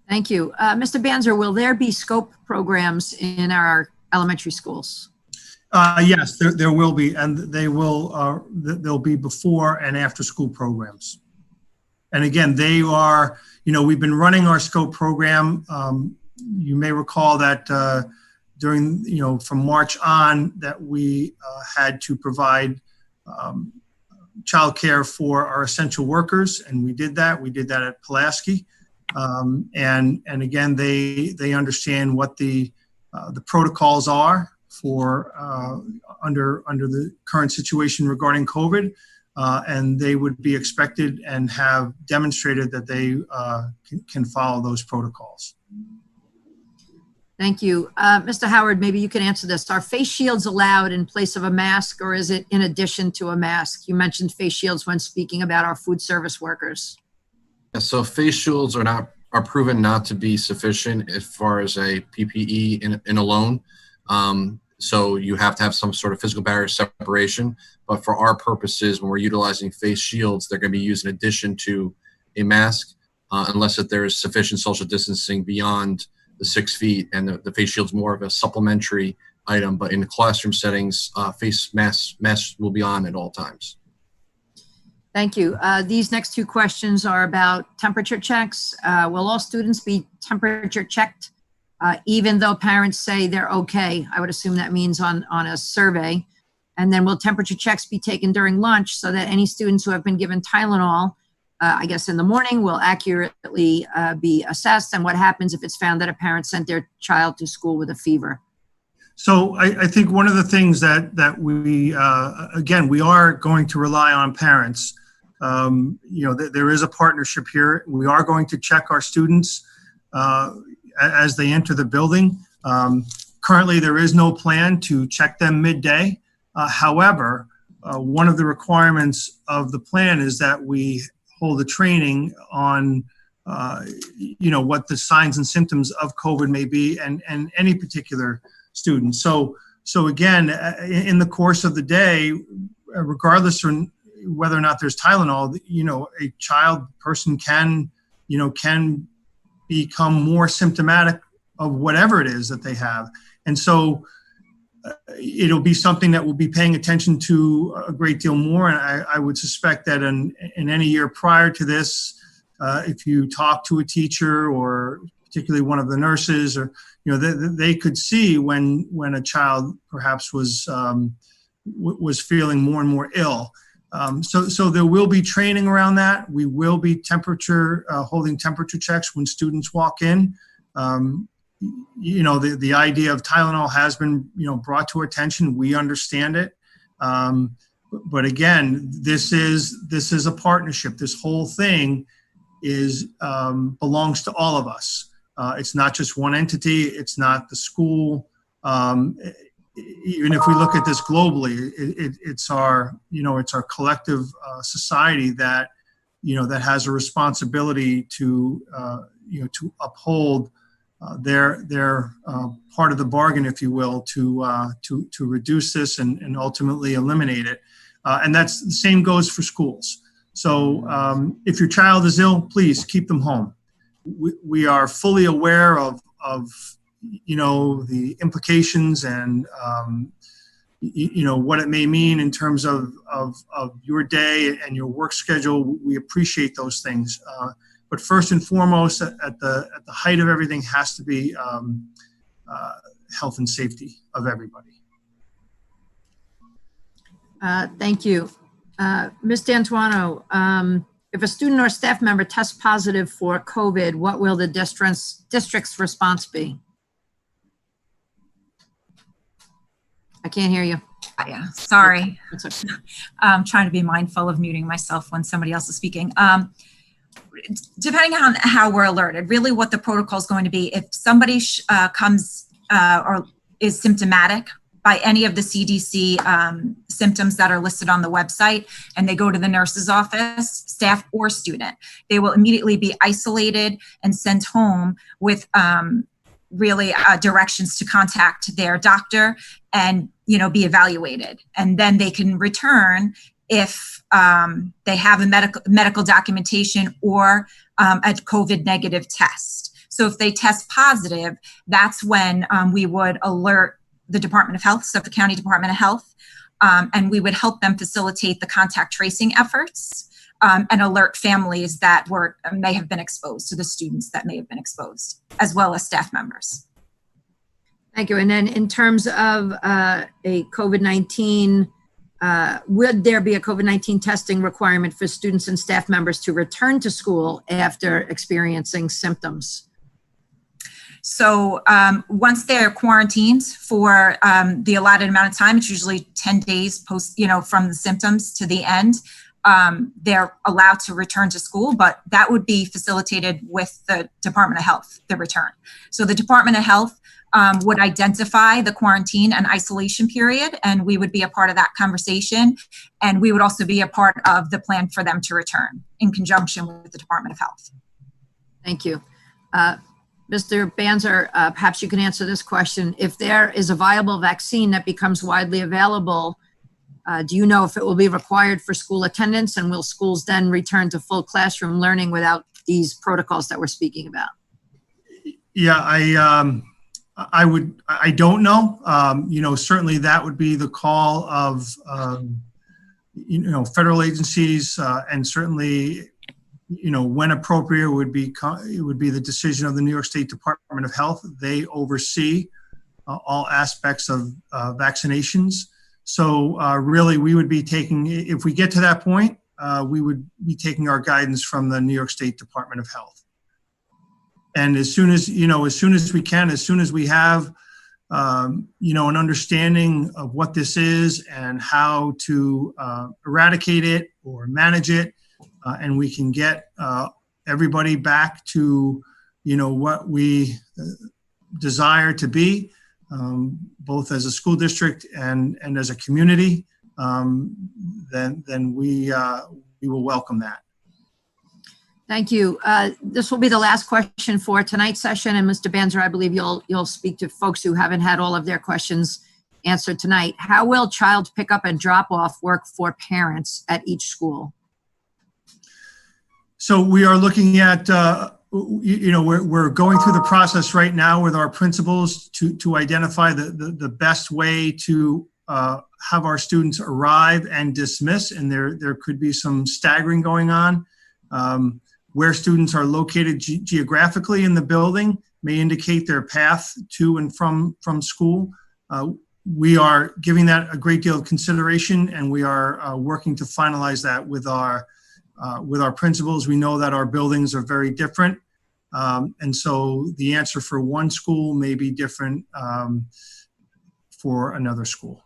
Thank you. Mr. Banzer, will there be SCOPE programs in our elementary schools? Yes, there will be, and there'll be before and after school programs. And again, they are, we've been running our SCOPE program. You may recall that during, from March on, that we had to provide childcare for our essential workers, and we did that. We did that at Pulaski. And again, they understand what the protocols are for under the current situation regarding COVID, and they would be expected and have demonstrated that they can follow those protocols. Thank you. Mr. Howard, maybe you can answer this. Are face shields allowed in place of a mask, or is it in addition to a mask? You mentioned face shields when speaking about our food service workers. So face shields are proven not to be sufficient as far as a PPE in alone. So you have to have some sort of physical barrier separation. But for our purposes, when we're utilizing face shields, they're going to be used in addition to a mask, unless that there is sufficient social distancing beyond the 6 feet, and the face shield's more of a supplementary item. But in the classroom settings, face masks will be on at all times. Thank you. These next two questions are about temperature checks. Will all students be temperature checked, even though parents say they're okay? I would assume that means on a survey. And then will temperature checks be taken during lunch so that any students who have been given Tylenol, I guess in the morning, will accurately be assessed? And what happens if it's found that a parent sent their child to school with a fever? So I think one of the things that we, again, we are going to rely on parents. There is a partnership here. We are going to check our students as they enter the building. Currently, there is no plan to check them midday. However, one of the requirements of the plan is that we hold a training on, what the signs and symptoms of COVID may be, and any particular student. So again, in the course of the day, regardless of whether or not there's Tylenol, a person can become more symptomatic of whatever it is that they have. And so it'll be something that we'll be paying attention to a great deal more. And I would suspect that in any year prior to this, if you talk to a teacher or particularly one of the nurses, or they could see when a child perhaps was feeling more and more ill. So there will be training around that. We will be holding temperature checks when students walk in. The idea of Tylenol has been brought to our attention. We understand it, but again, this is a partnership. This whole thing belongs to all of us. It's not just one entity. It's not the school. Even if we look at this globally, it's our collective society that has a responsibility to uphold their part of the bargain, if you will, to reduce this and ultimately eliminate it. And that's the same goes for schools. So if your child is ill, please keep them home. We are fully aware of the implications and what it may mean in terms of your day and your work schedule. We appreciate those things. But first and foremost, at the height of everything has to be health and safety of everybody. Thank you. Ms. D'Antuono, if a student or staff member tests positive for COVID, what will the district's response be? I can't hear you. Yeah, sorry. That's okay. I'm trying to be mindful of muting myself when somebody else is speaking. Depending on how we're alerted, really what the protocol is going to be, if somebody comes or is symptomatic by any of the CDC symptoms that are listed on the website, and they go to the nurse's office, staff or student, they will immediately be isolated and sent home with directions to contact their doctor and be evaluated, and then they can return if they have a medical documentation or a COVID negative test. So if they test positive, that's when we would alert the Department of Health, Suffolk County Department of Health, and we would help them facilitate the contact tracing efforts and alert families that may have been exposed, to the students that may have been exposed, as well as staff members. Thank you. And then in terms of a COVID-19, would there be a COVID-19 testing requirement for students and staff members to return to school after experiencing symptoms? So once they're quarantined for the allotted amount of time, it's usually 10 days post, from the symptoms to the end, they're allowed to return to school, but that would be facilitated with the Department of Health, the return. So the Department of Health would identify the quarantine and isolation period, and we would be a part of that conversation. And we would also be a part of the plan for them to return in conjunction with the Department of Health. Thank you. Mr. Banzer, perhaps you can answer this question. If there is a viable vaccine that becomes widely available, do you know if it will be required for school attendance, and will schools then return to full classroom learning without these protocols that we're speaking about? Yeah, I don't know. Certainly that would be the call of, federal agencies, and certainly, when appropriate it would be the decision of the New York State Department of Health. They oversee all aspects of vaccinations. So really, we would be taking, if we get to that point, we would be taking our guidance from the New York State Department of Health. And as soon as we can, as soon as we have, an understanding of what this is and how to eradicate it or manage it, and we can get everybody back to, what we desire to be, both as a school district and as a community, then we will welcome that. Thank you. This will be the last question for tonight's session. And Mr. Banzer, I believe you'll speak to folks who haven't had all of their questions answered tonight. How will child pickup and drop off work for parents at each school? So we are looking at, we're going through the process right now with our principals to identify the best way to have our students arrive and dismiss. And there could be some staggering going on. Where students are located geographically in the building may indicate their path to and from school. We are giving that a great deal of consideration, and we are working to finalize that with our principals. We know that our buildings are very different, and so the answer for one school may be different for another school.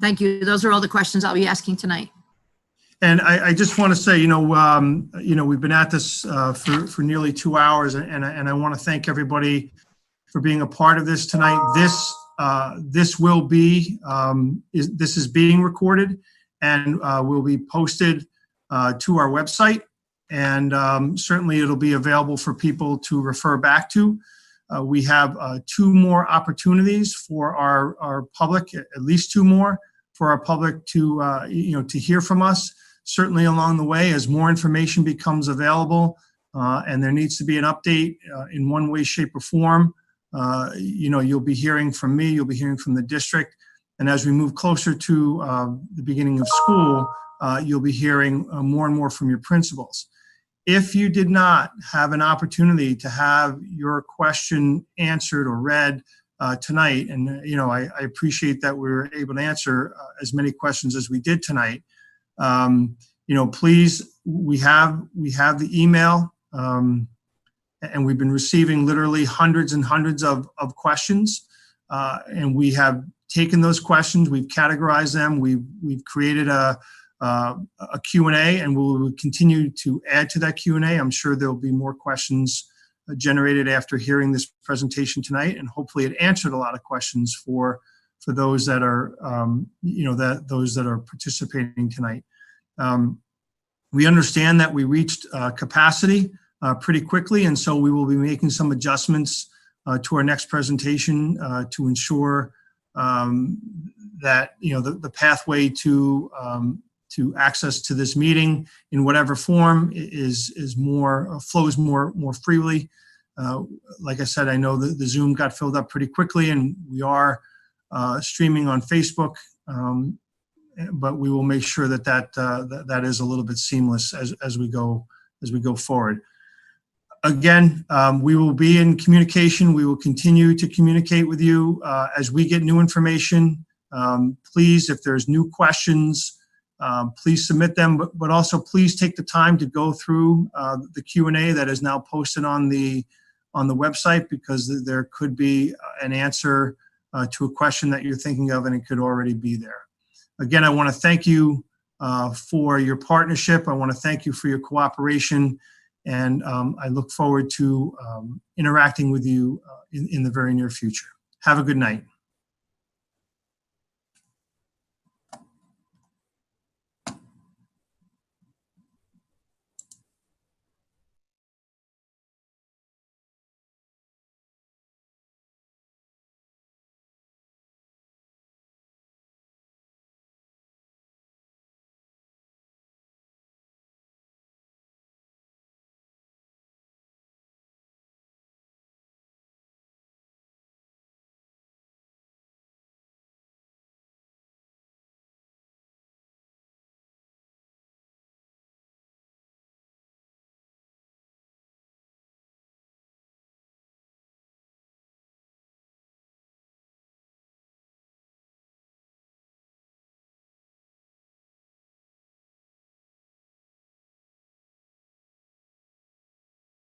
Thank you. Those are all the questions I'll be asking tonight. And I just want to say, we've been at this for nearly 2 hours, and I want to thank everybody for being a part of this tonight. This will be this is being recorded and will be posted to our website, and certainly it'll be available for people to refer back to. We have 2 more opportunities for our public, at least 2 more for our public to to hear from us. Certainly along the way, as more information becomes available, and there needs to be an update in one way, shape, or form, you'll be hearing from me, you'll be hearing from the district. And as we move closer to the beginning of school, you'll be hearing more and more from your principals. If you did not have an opportunity to have your question answered or read tonight, and I appreciate that we were able to answer as many questions as we did tonight. Please, we have the email, and we've been receiving literally hundreds and hundreds of questions, and we have taken those questions, we've categorized them, we've created a Q&A, and we will continue to add to that Q&A. I'm sure there'll be more questions generated after hearing this presentation tonight, and hopefully it answered a lot of questions for those that are those that are participating tonight. We understand that we reached capacity pretty quickly, and so we will be making some adjustments to our next presentation to ensure that the pathway to access to this meeting in whatever form flows more freely. Like I said, I know that the Zoom got filled up pretty quickly, and we are streaming on Facebook, but we will make sure that is a little bit seamless as we go forward. Again, we will be in communication. We will continue to communicate with you as we get new information. Please, if there's new questions, please submit them, but also please take the time to go through the Q&A that is now posted on the website, because there could be an answer to a question that you're thinking of, and it could already be there. Again, I want to thank you for your partnership. I want to thank you for your cooperation, and I look forward to interacting with you in the very near future. Have a good night.